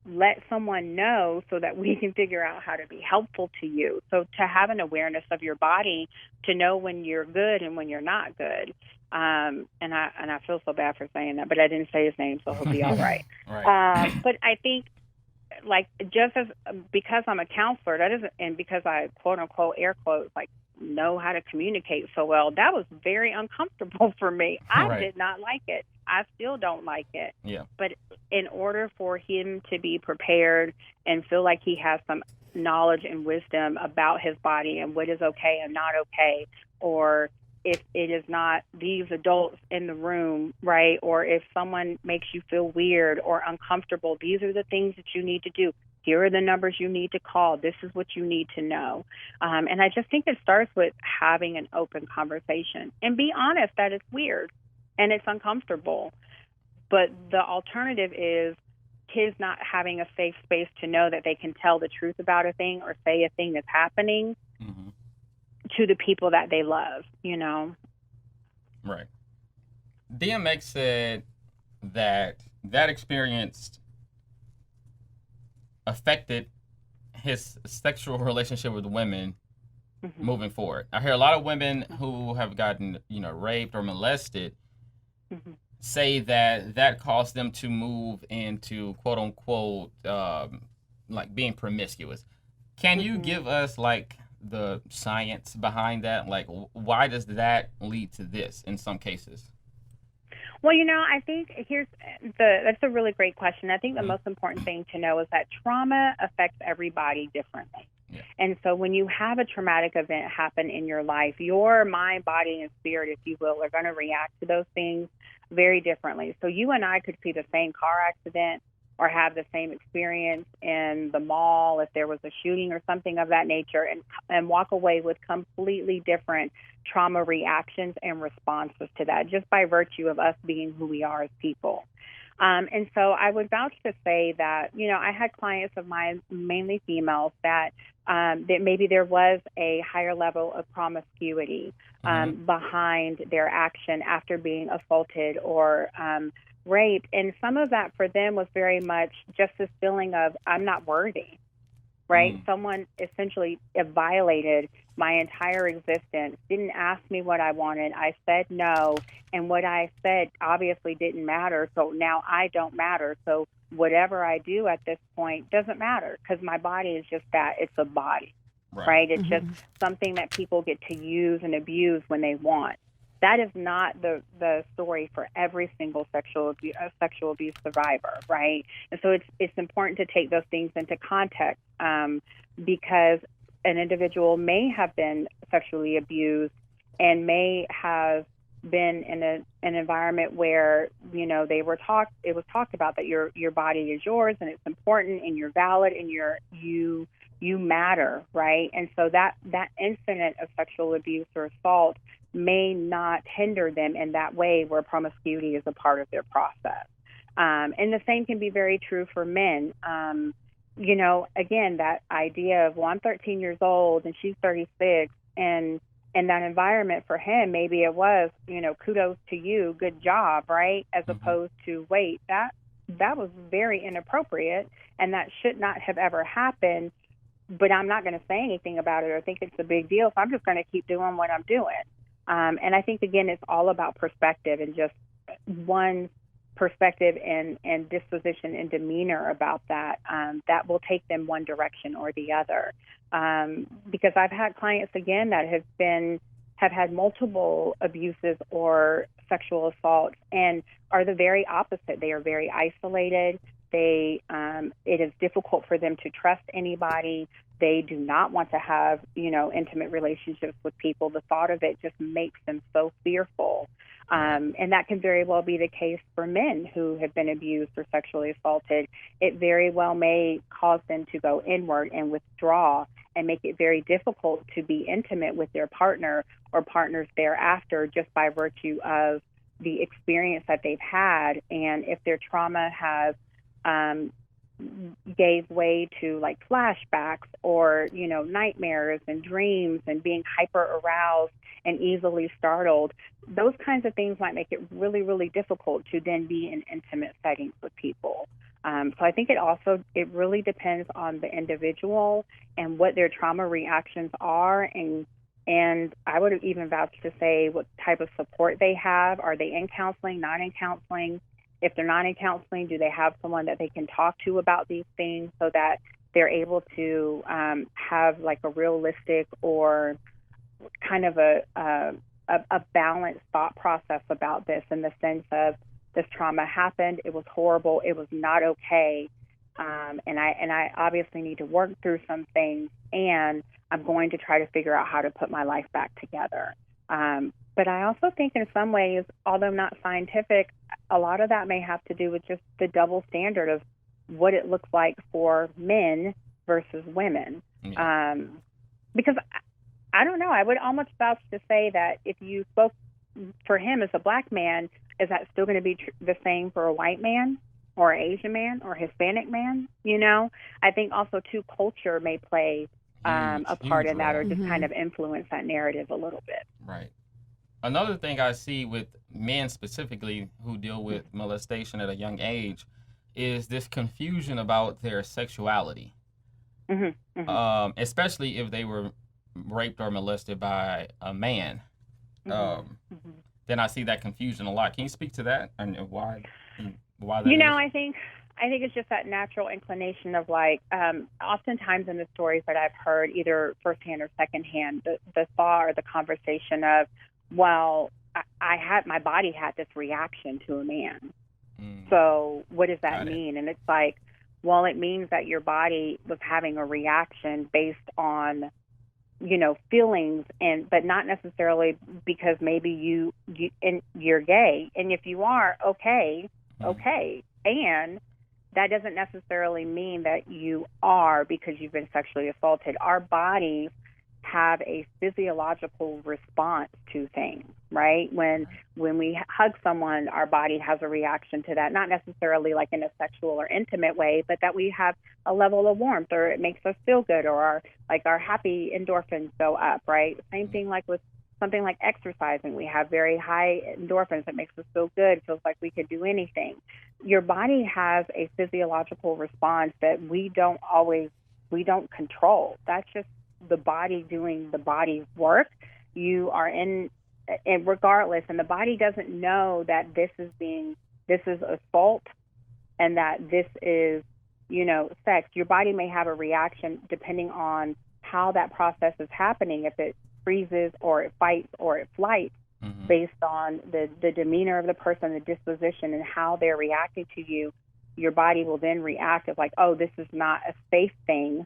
let someone know so that we can figure out how to be helpful to you. So to have an awareness of your body, to know when you're good and when you're not good. And I feel so bad for saying that, but I didn't say his name, so he'll be all right. Right. But I think, like, just as because I'm a counselor, that isn't, and because I quote unquote air quotes like know how to communicate so well, that was very uncomfortable for me. I did not like it. I still don't like it. Yeah. But in order for him to be prepared and feel like he has some knowledge and wisdom about his body and what is okay and not okay, or if it is not these adults in the room, right? Or if someone makes you feel weird or uncomfortable, these are the things that you need to do. Here are the numbers you need to call. This is what you need to know. And I just think it starts with having an open conversation and be honest that it's weird and it's uncomfortable. But the alternative is kids not having a safe space to know that they can tell the truth about a thing or say a thing that's happening to the people that they love, Right. DMX said that experience affected his sexual relationship with women Mhm. moving forward. I hear a lot of women who have gotten, raped or molested Mhm. say that caused them to move into quote unquote like being promiscuous. Can you Mhm. give us like the science behind that? Like, why does that lead to this in some cases? Well, I think that's a really great question. I think the Mhm. most important thing to know is that trauma affects everybody differently. Yeah. And so when you have a traumatic event happen in your life, your mind, body, and spirit, if you will, are going to react to those things very differently. So you and I could see the same car accident or have the same experience in the mall if there was a shooting or something of that nature, and walk away with completely different trauma reactions and responses to that, just by virtue of us being who we are as people. And so I would vouch to say that, I had clients of mine, mainly females, that maybe there was a higher level of promiscuity Mm-hmm. behind their action after being assaulted or raped. And some of that for them was very much just this feeling of, I'm not worthy, right? Mm. Someone essentially violated my entire existence, didn't ask me what I wanted. I said no, and what I said obviously didn't matter. So now I don't matter. So whatever I do at this point doesn't matter because my body is just that. It's a body, Right. right? It's just something that people get to use and abuse when they want. That is not the story for every single sexual abuse survivor, right? And so it's important to take those things into context because an individual may have been sexually abused and may have been in an environment where it was talked about that your body is yours and it's important and you're valid and you matter, right? And so that incident of sexual abuse or assault may not hinder them in that way where promiscuity is a part of their process. And the same can be very true for men. Again, that idea of, well, I'm 13 years old and she's 36, and in that environment for him, maybe it was, kudos to you, good job, right? As opposed to, wait, that was very inappropriate and that should not have ever happened, but I'm not going to say anything about it or think it's a big deal, so I'm just going to keep doing what I'm doing. And I think, again, it's all about perspective and just one perspective and disposition and demeanor about that that will take them one direction or the other. Because I've had clients, again, that have had multiple abuses or sexual assaults and are the very opposite. They are very isolated. It is difficult for them to trust anybody. They do not want to have, intimate relationships with people. The thought of it just makes them so fearful. And that can very well be the case for men who have been abused or sexually assaulted. It very well may cause them to go inward and withdraw and make it very difficult to be intimate with their partner or partners thereafter, just by virtue of the experience that they've had. And if their trauma has gave way to like flashbacks or nightmares and dreams and being hyper aroused and easily startled, those kinds of things might make it really, really difficult to then be in intimate settings with people. So I think it really depends on the individual and what their trauma reactions are, and I would even vouch to say what type of support they have. Are they in counseling, not in counseling? If they're not in counseling, do they have someone that they can talk to about these things so that they're able to have like a realistic or kind of a balanced thought process about this, in the sense of, this trauma happened, it was horrible, it was not okay, and I obviously need to work through some things, and I'm going to try to figure out how to put my life back together. But I also think in some ways, although not scientific, a lot of that may have to do with just the double standard of what it looks like for men versus women. Yeah. Because I don't know, I would almost vouch to say that if you spoke for him as a black man, is that still going to be the same for a white man or an Asian man or a Hispanic man? I think also too, culture may play a part in that, or just kind of influence that narrative a little bit. Right. Another thing I see with men specifically who deal with molestation at a young age is this confusion about their sexuality. Mhm. Mhm. Especially if they were raped or molested by a man. Mhm. Um, Mhm. then I see that confusion a lot. Can you speak to that and why that You know, is? I think it's just that natural inclination of like, oftentimes in the stories that I've heard, either firsthand or secondhand, the thought or the conversation of, well, I had my body had this reaction to a man. Mm, So what does that got it. mean? And it's like, well, it means that your body was having a reaction based on, feelings, and but not necessarily because maybe you're gay. And if you are, okay, Mm, okay. And that doesn't necessarily mean that you are, because you've been sexually assaulted. Our bodies have a physiological response to things, right? When we hug someone, our body has a reaction to that, not necessarily like in a sexual or intimate way, but that we have a level of warmth, or it makes us feel good, or our happy endorphins go up, right? Same mm, thing like with something like exercising. We have very high endorphins that makes us feel good, feels like we could do anything. Your body has a physiological response that we don't control. That's just the body doing the body's work. You are in, and regardless, and the body doesn't know that this is assault, and that this is, sex. Your body may have a reaction depending on how that process is happening, if it freezes or it fights or it flights, mm-hmm. based on the demeanor of the person, the disposition, and how they're reacting to you. Your body will then react of like, oh, this is not a safe thing,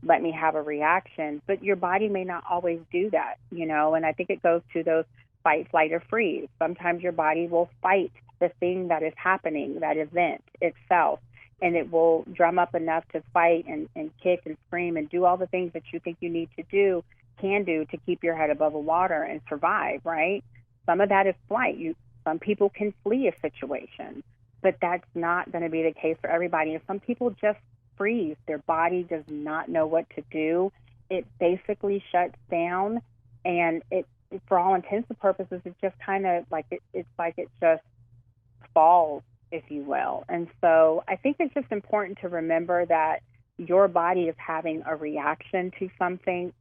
let me have a reaction. But your body may not always do that, and I think it goes to those fight, flight, or freeze. Sometimes your body will fight the thing that is happening, that event itself, and it will drum up enough to fight and kick and scream and do all the things that you think you need to do, can do, to keep your head above the water and survive, right? Some of that is flight. Some people can flee a situation, but that's not going to be the case for everybody. And some people just freeze. Their body does not know what to do. It basically shuts down, and for all intents and purposes, it just kind of like it's like it just falls, if you will. And so I think it's just important to remember that your body is having a reaction to something,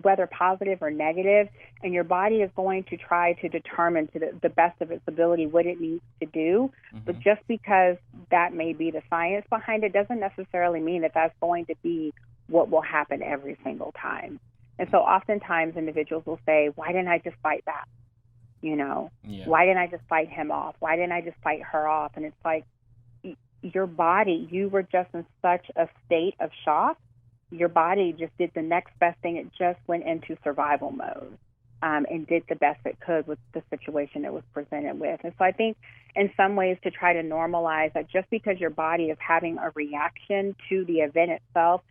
whether positive or negative, and your body is going to try to determine to the best of its ability what it needs to do. Mm-hmm. But just because that may be the science behind it doesn't necessarily mean that that's going to be what will happen every single time. And so oftentimes individuals will say, why didn't I just fight back? Yeah. Why didn't I just fight him off? Why didn't I just fight her off? And it's like, your body, you were just in such a state of shock. Your body just did the next best thing. It just went into survival mode, and did the best it could with the situation it was presented with. And so I think in some ways to try to normalize that just because your body is having a reaction to the event itself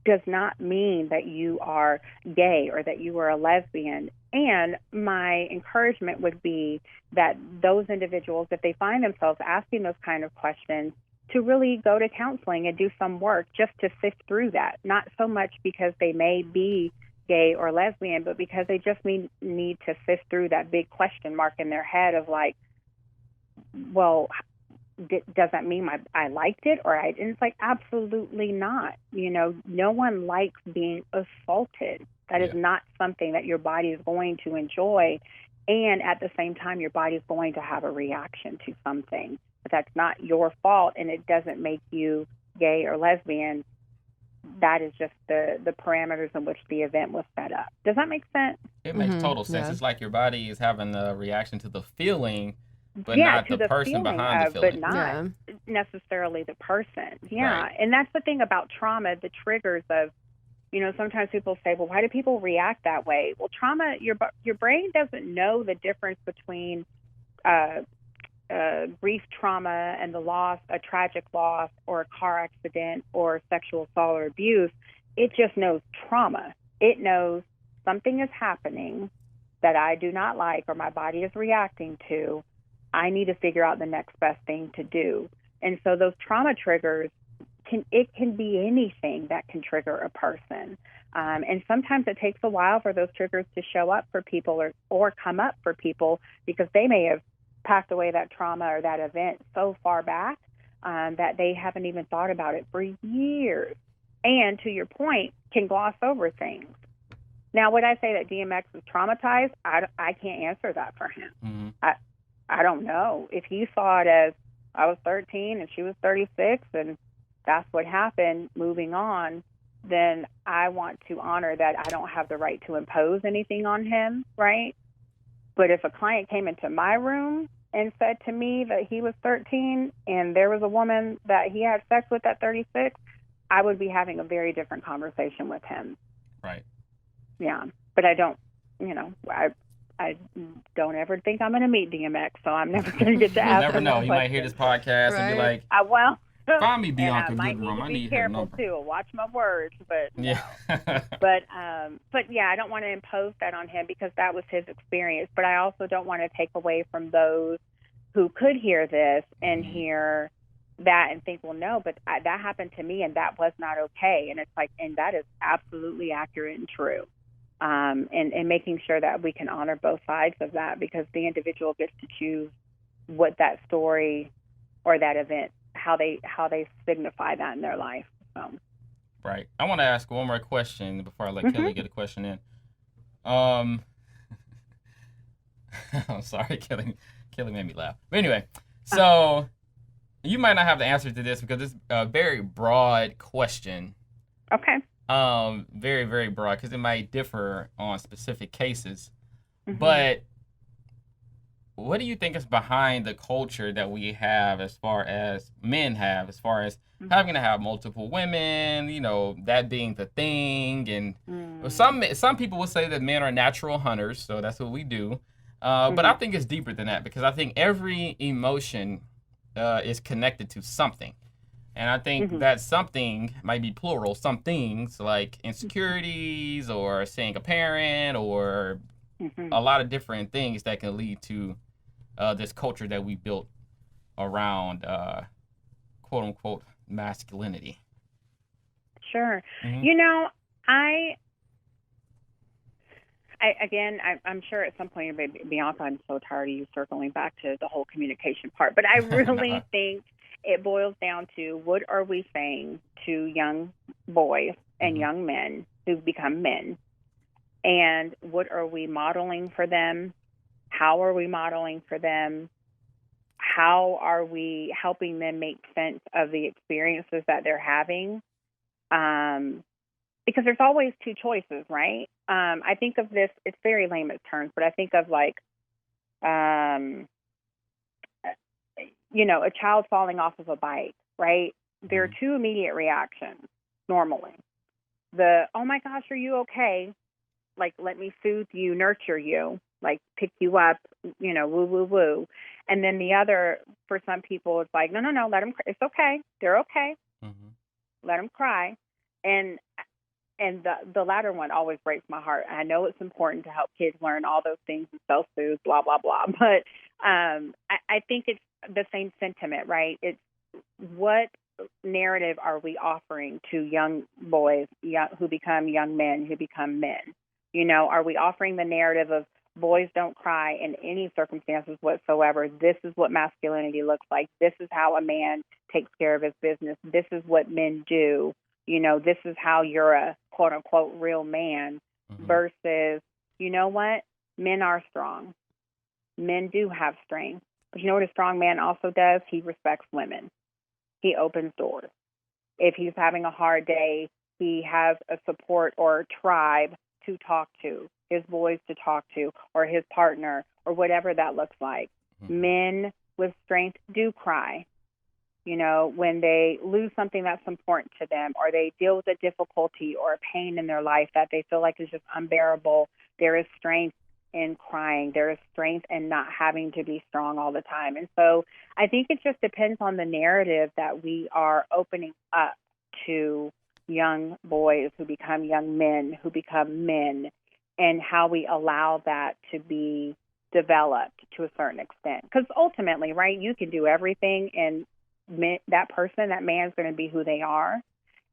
does not mean that you are gay or that you are a lesbian. And my encouragement would be that those individuals, if they find themselves asking those kind of questions, to really go to counseling and do some work just to sift through that. Not so much because they may be gay or lesbian, but because they just need to sift through that big question mark in their head of like, well, does that mean I liked it or I didn't? It's like, absolutely not. No one likes being assaulted. That is Yeah. not something that your body is going to enjoy. And at the same time, your body is going to have a reaction to something. But that's not your fault, and it doesn't make you gay or lesbian. That is just the parameters in which the event was set up. Does that make sense? It makes Mm-hmm. total sense. Yeah. It's like your body is having a reaction to the feeling, but Yeah, not to the the person feeling behind the of, but feeling. not Yeah. necessarily the person. Yeah. Right. And that's the thing about trauma, the triggers of, sometimes people say, well, why do people react that way? Well, trauma, your brain doesn't know the difference between grief trauma and the loss, a tragic loss, or a car accident, or sexual assault or abuse. It just knows trauma. It knows something is happening that I do not like or my body is reacting to. I need to figure out the next best thing to do. And so those trauma triggers can be anything that can trigger a person. And sometimes it takes a while for those triggers to show up for people or come up for people, because they may have packed away that trauma or that event so far back that they haven't even thought about it for years. and to your point, can gloss over things. Now, would I say that DMX was traumatized? I can't answer that for him. Mm-hmm. I don't know. If he saw it as I was 13 and she was 36 and that's what happened, moving on, then I want to honor that I don't have the right to impose anything on him, right? But if a client came into my room and said to me that he was 13 and there was a woman that he had sex with at 36, I would be having a very different conversation with him. Right. Yeah. But I don't, I don't ever think I'm going to meet DMX, so I'm never going to get to You ask never him know. that He might hear this podcast and be Right. like, well, find me and Bianca I might Goodrum. need I to need be her careful number. too. Watch my words, but Yeah. but yeah, I don't want to impose that on him because that was his experience. But I also don't want to take away from those who could hear this and hear that and think, well, no, but that happened to me and that was not okay. And it's like, and that is absolutely accurate and true. And making sure that we can honor both sides of that, because the individual gets to choose what that story or that event, how they signify that in their life. So. Right. I want to ask one more question before I let Kelly get a question in. I'm sorry, Kelly made me laugh. But anyway, so you might not have the answer to this because it's a very broad question. Okay. Very, very broad because it might differ on specific cases. Mm-hmm. But what do you think is behind the culture that we have as far as men have, as far as having to have multiple women, that being the thing? And some people will say that men are natural hunters, so that's what we do. But I think it's deeper than that, because I think every emotion is connected to something. And I think that something might be plural, some things like insecurities or seeing a parent or a lot of different things that can lead to this culture that we built around quote unquote masculinity. Sure. I'm sure at some point, Bianca, I'm so tired of you circling back to the whole communication part, but I really think it boils down to, what are we saying to young boys and young men who become men? And what are we modeling for them? How are we modeling for them? How are we helping them make sense of the experiences that they're having? Because there's always two choices, right? I think of this, it's very layman's terms, but I think of like, a child falling off of a bike, right? There are two immediate reactions normally. The, oh my gosh, are you okay? Like, let me soothe you, nurture you, like pick you up, woo, woo, woo. And then the other, for some people, it's like, no, let them cry. It's okay. They're okay. Let them cry. And the latter one always breaks my heart. I know it's important to help kids learn all those things and self-soothe, blah, blah, blah. But I think it's the same sentiment, right? It's what narrative are we offering to young boys who become young men, who become men? Are we offering the narrative of boys don't cry in any circumstances whatsoever? This is what masculinity looks like. This is how a man takes care of his business. This is what men do. This is how you're a quote unquote real man, versus, you know what? Men are strong. Men do have strength. But you know what a strong man also does? He respects women. He opens doors. If he's having a hard day, he has a support or a tribe to talk to, his boys to talk to, or his partner, or whatever that looks like. Men with strength do cry. When they lose something that's important to them, or they deal with a difficulty or a pain in their life that they feel like is just unbearable, there is strength in crying. There is strength in not having to be strong all the time. And so I think it just depends on the narrative that we are opening up to young boys who become young men, who become men, and how we allow that to be developed to a certain extent. Because ultimately, right, you can do everything, and that man's going to be who they are,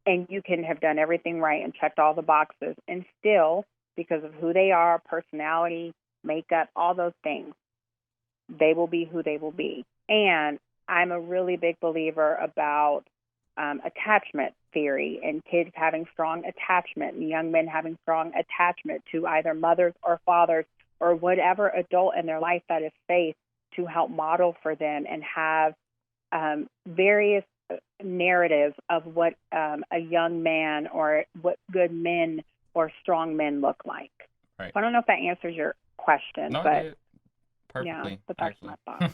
and you can have done everything right and checked all the boxes, and still, because of who they are, personality, makeup, all those things, they will be who they will be. And I'm a really big believer about attachment theory, and kids having strong attachment, and young men having strong attachment to either mothers or fathers or whatever adult in their life that is safe to help model for them and have various narratives of what a young man or what good men or strong men look like. Right. So I don't know if that answers your question, No, but it did. Perfectly. yeah, but that's my thought.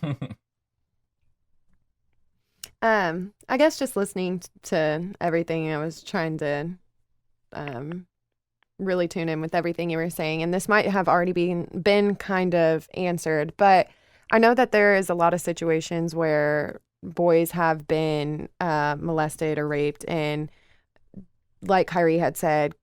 I guess just listening to everything, I was trying to really tune in with everything you were saying, and this might have already been kind of answered, but I know that there is a lot of situations where boys have been molested or raped, and like Kyrie had said,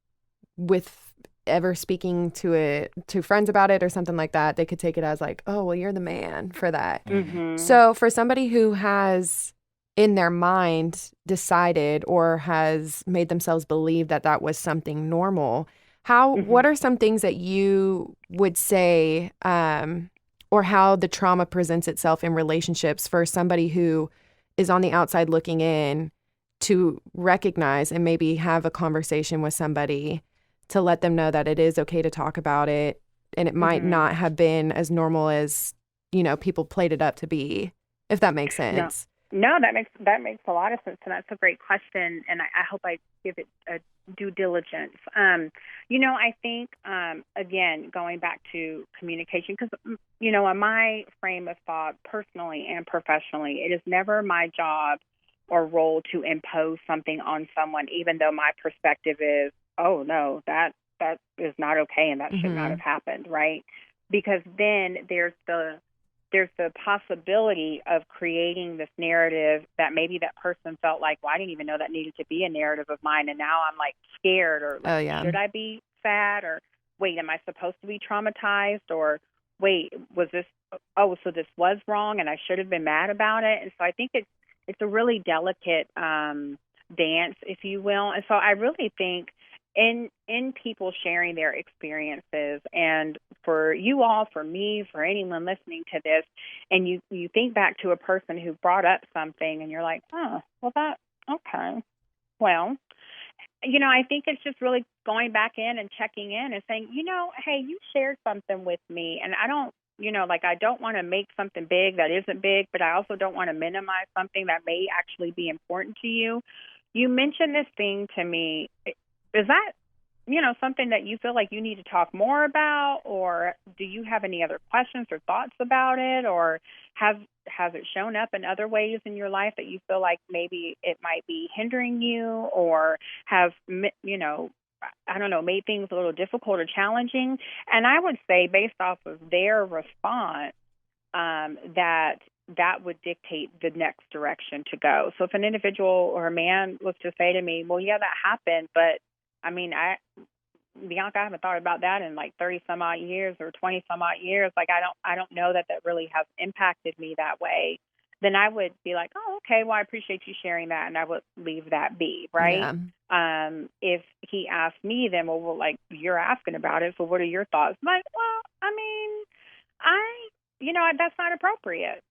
with ever speaking to friends about it or something like that, they could take it as like, oh, well, you're the man for that. Mm-hmm. So for somebody who has in their mind decided or has made themselves believe that that was something normal, what are some things that you would say, or how the trauma presents itself in relationships for somebody who is on the outside looking in to recognize and maybe have a conversation with somebody to let them know that it is okay to talk about it, and it might not have been as normal as, people played it up to be, if that makes sense. No, that makes a lot of sense, and that's a great question, and I hope I give it a due diligence. I think, again, going back to communication, because, in my frame of thought, personally and professionally, it is never my job or role to impose something on someone, even though my perspective is, oh, no, that is not okay and that should not have happened, right? Because then there's the possibility of creating this narrative that maybe that person felt like, well, I didn't even know that needed to be a narrative of mine, and now I'm like scared, or like, should I be sad, or wait, am I supposed to be traumatized, or wait, so this was wrong and I should have been mad about it. And so I think it's a really delicate dance, if you will. And so I really think in people sharing their experiences, and for you all, for me, for anyone listening to this, and you think back to a person who brought up something and you're like, oh, well, okay. Well, I think it's just really going back in and checking in and saying, hey, you shared something with me, and I don't, I don't want to make something big that isn't big, but I also don't want to minimize something that may actually be important to you. You mentioned this thing to me. Is that, something that you feel like you need to talk more about, or do you have any other questions or thoughts about it, or has it shown up in other ways in your life that you feel like maybe it might be hindering you, or have, I don't know, made things a little difficult or challenging? And I would say, based off of their response, that would dictate the next direction to go. So if an individual or a man was to say to me, well, yeah, that happened, but I mean, Bianca, I haven't thought about that in like 30 some odd years or 20 some odd years. Like, I don't know that really has impacted me that way. Then I would be like, oh, okay, well, I appreciate you sharing that, and I would leave that be, right? Yeah. If he asked me, then, well, like, you're asking about it, so what are your thoughts? I'm like, well, I mean, that's not appropriate.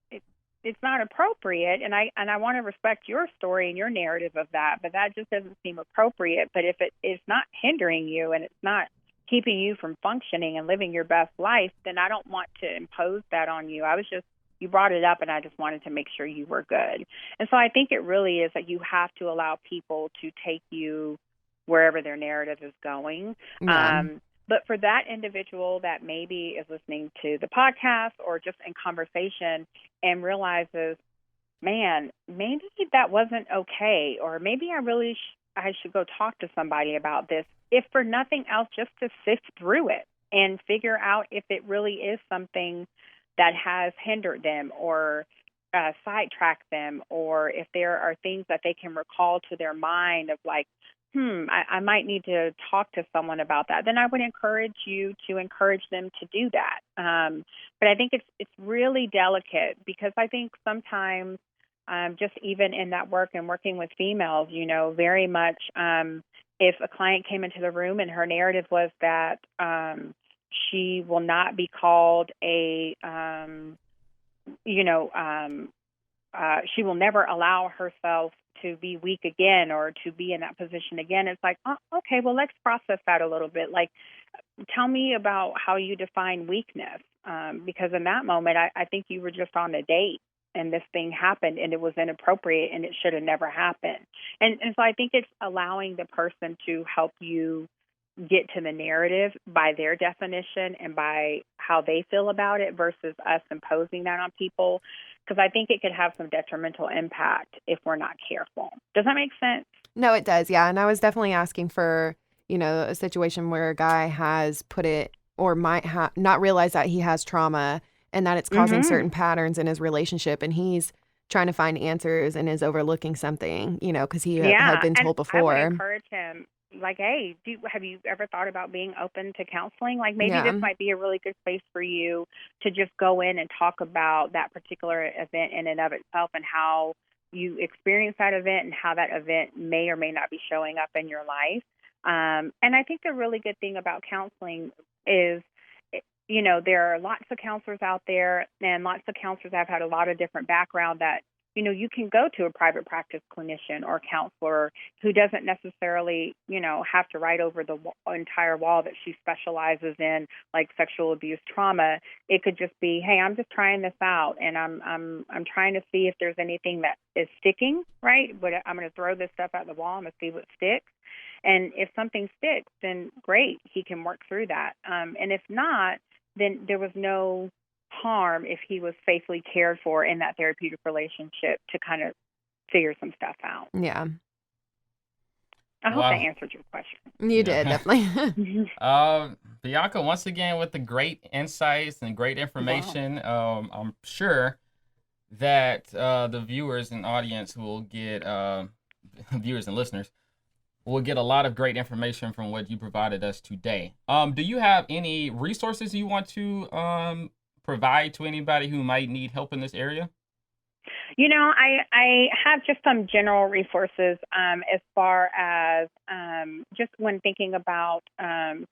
It's not appropriate, and I want to respect your story and your narrative of that, but that just doesn't seem appropriate. But if it is not hindering you and it's not keeping you from functioning and living your best life, then I don't want to impose that on you. You brought it up, and I just wanted to make sure you were good. And so I think it really is that you have to allow people to take you wherever their narrative is going. Yeah. But for that individual that maybe is listening to the podcast or just in conversation and realizes, man, maybe that wasn't okay, or maybe I should go talk to somebody about this, if for nothing else, just to sift through it and figure out if it really is something that has hindered them or sidetracked them, or if there are things that they can recall to their mind of like, I might need to talk to someone about that, then I would encourage you to encourage them to do that. But I think it's really delicate, because I think sometimes just even in that work and working with females, very much if a client came into the room and her narrative was that she will not be called she will never allow herself to be weak again or to be in that position again. It's like, oh, okay, well, let's process that a little bit. Like, tell me about how you define weakness, because in that moment, I think you were just on a date and this thing happened and it was inappropriate and it should have never happened. And so I think it's allowing the person to help you get to the narrative by their definition and by how they feel about it versus us imposing that on people, because I think it could have some detrimental impact if we're not careful. Does that make sense? No, it does. Yeah. And I was definitely asking for, a situation where a guy has put it or might not realize that he has trauma and that it's causing certain patterns in his relationship. And he's trying to find answers and is overlooking something, because he had been told before. I would encourage him, like, hey, have you ever thought about being open to counseling? Like, maybe this might be a really good space for you to just go in and talk about that particular event in and of itself and how you experience that event and how that event may or may not be showing up in your life. And I think the really good thing about counseling is, there are lots of counselors out there and lots of counselors have had a lot of different background that, you can go to a private practice clinician or counselor who doesn't necessarily, have to write over the entire wall that she specializes in, like sexual abuse trauma. It could just be, hey, I'm just trying this out, and I'm trying to see if there's anything that is sticking, right? But I'm going to throw this stuff at the wall. I'm going to see what sticks. And if something sticks, then great, he can work through that. And if not, then there was no harm if he was safely cared for in that therapeutic relationship to kind of figure some stuff out. Yeah. I hope that answered your question. You did, definitely. Bianca, once again, with the great insights and great information. Wow. I'm sure that the viewers and audience will get, viewers and listeners, will get a lot of great information from what you provided us today. Do you have any resources you want to provide to anybody who might need help in this area? I have just some general resources as far as just when thinking about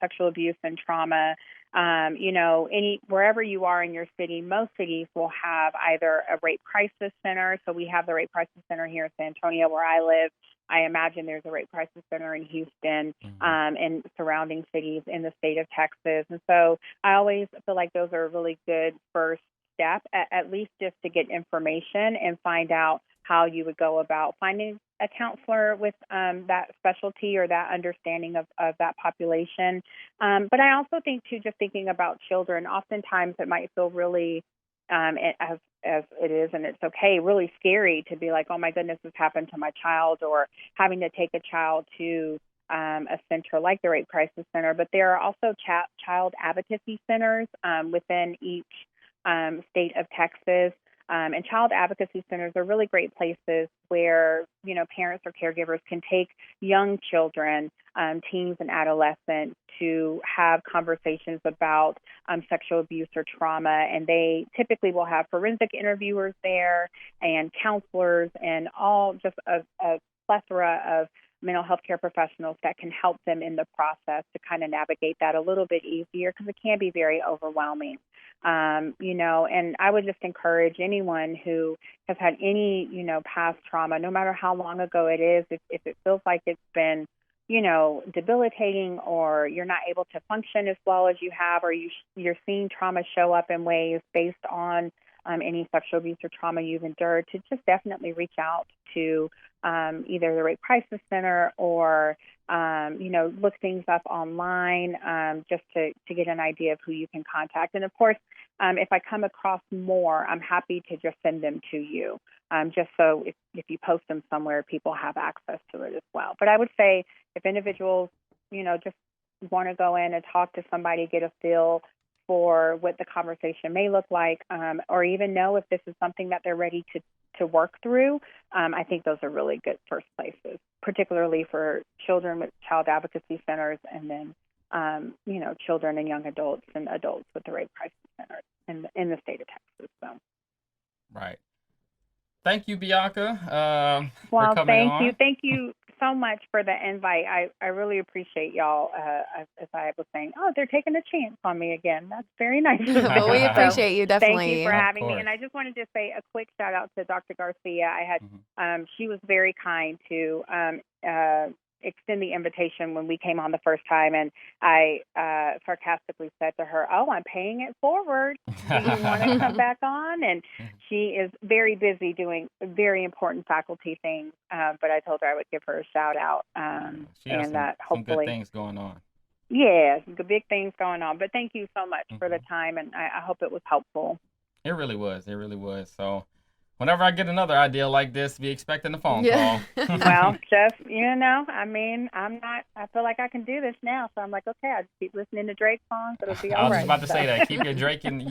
sexual abuse and trauma. Wherever you are in your city, most cities will have either a rape crisis center. So we have the rape crisis center here in San Antonio where I live. I imagine there's a rape crisis center in Houston and surrounding cities in the state of Texas. And so I always feel like those are a really good first step, at least just to get information and find out how you would go about finding a counselor with that specialty or that understanding of that population. But I also think, too, just thinking about children, oftentimes it might feel really, as it is, and it's okay, really scary to be like, oh, my goodness, this happened to my child, or having to take a child to a center like the Rape Crisis Center. But there are also child advocacy centers within each state of Texas. And child advocacy centers are really great places where, parents or caregivers can take young children, teens and adolescents, to have conversations about sexual abuse or trauma. And they typically will have forensic interviewers there and counselors and all just a plethora of mental health care professionals that can help them in the process to kind of navigate that a little bit easier, because it can be very overwhelming. And I would just encourage anyone who has had any, past trauma, no matter how long ago it is, if it feels like it's been, debilitating, or you're not able to function as well as you have, or you're seeing trauma show up in ways based on any sexual abuse or trauma you've endured, to just definitely reach out to either the Rape Crisis Center or, look things up online just to get an idea of who you can contact. And, of course, if I come across more, I'm happy to just send them to you, just so if you post them somewhere, people have access to it as well. But I would say if individuals, just want to go in and talk to somebody, get a feel for what the conversation may look like, or even know if this is something that they're ready to work through, I think those are really good first places, particularly for children with child advocacy centers, and then, children and young adults and adults with the Rape Crisis Center in the state of Texas. So. Right. Thank you, Bianca, well, for coming on. Thank you so much for the invite. I really appreciate y'all. As I was saying, they're taking a chance on me again. That's very nice. But we appreciate you, definitely. Thank you for Of having me. course. And I just wanted to say a quick shout out to Dr. Garcia. I had, she was very kind to extend the invitation when we came on the first time, and I sarcastically said to her, "Oh, I'm paying it forward. Do you want to come back on?" And she is very busy doing very important faculty things, but I told her I would give her a shout out, She has and that some good hopefully, things going on. yeah, the big things going on. But thank you so much for the time, and I hope it was helpful. It really was. It really was. So whenever I get another idea like this, be expecting a phone Yeah. call. Well, just, I mean, I feel like I can do this now. So I'm like, okay, I just keep listening to Drake songs. It'll be I all was right. just about to say that. Keep your Drake and,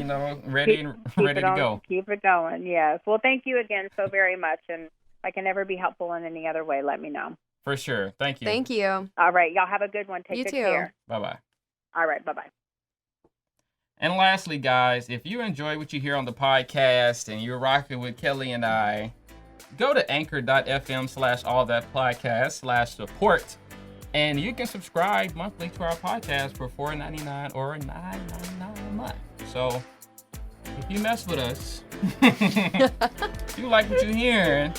ready Keep to go. Keep it going, yes. Well, thank you again so very much. And if I can ever be helpful in any other way, let me know. For sure. Thank you. Thank you. All right. Y'all have a good one. Take You good too. care. Bye-bye. All right. Bye-bye. And lastly, guys, if you enjoy what you hear on the podcast and you're rocking with Kelly and I, go to anchor.fm/allthatpodcast/support, and you can subscribe monthly to our podcast for $4.99 or $9.99 a month. So if you mess with us, if you like what you're hearing,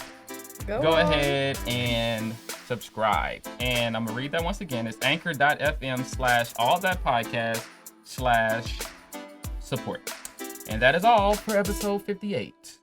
go on. ahead and subscribe. And I'm going to read that once again. It's anchor.fm/allthatpodcast/support. And that is all for episode 58.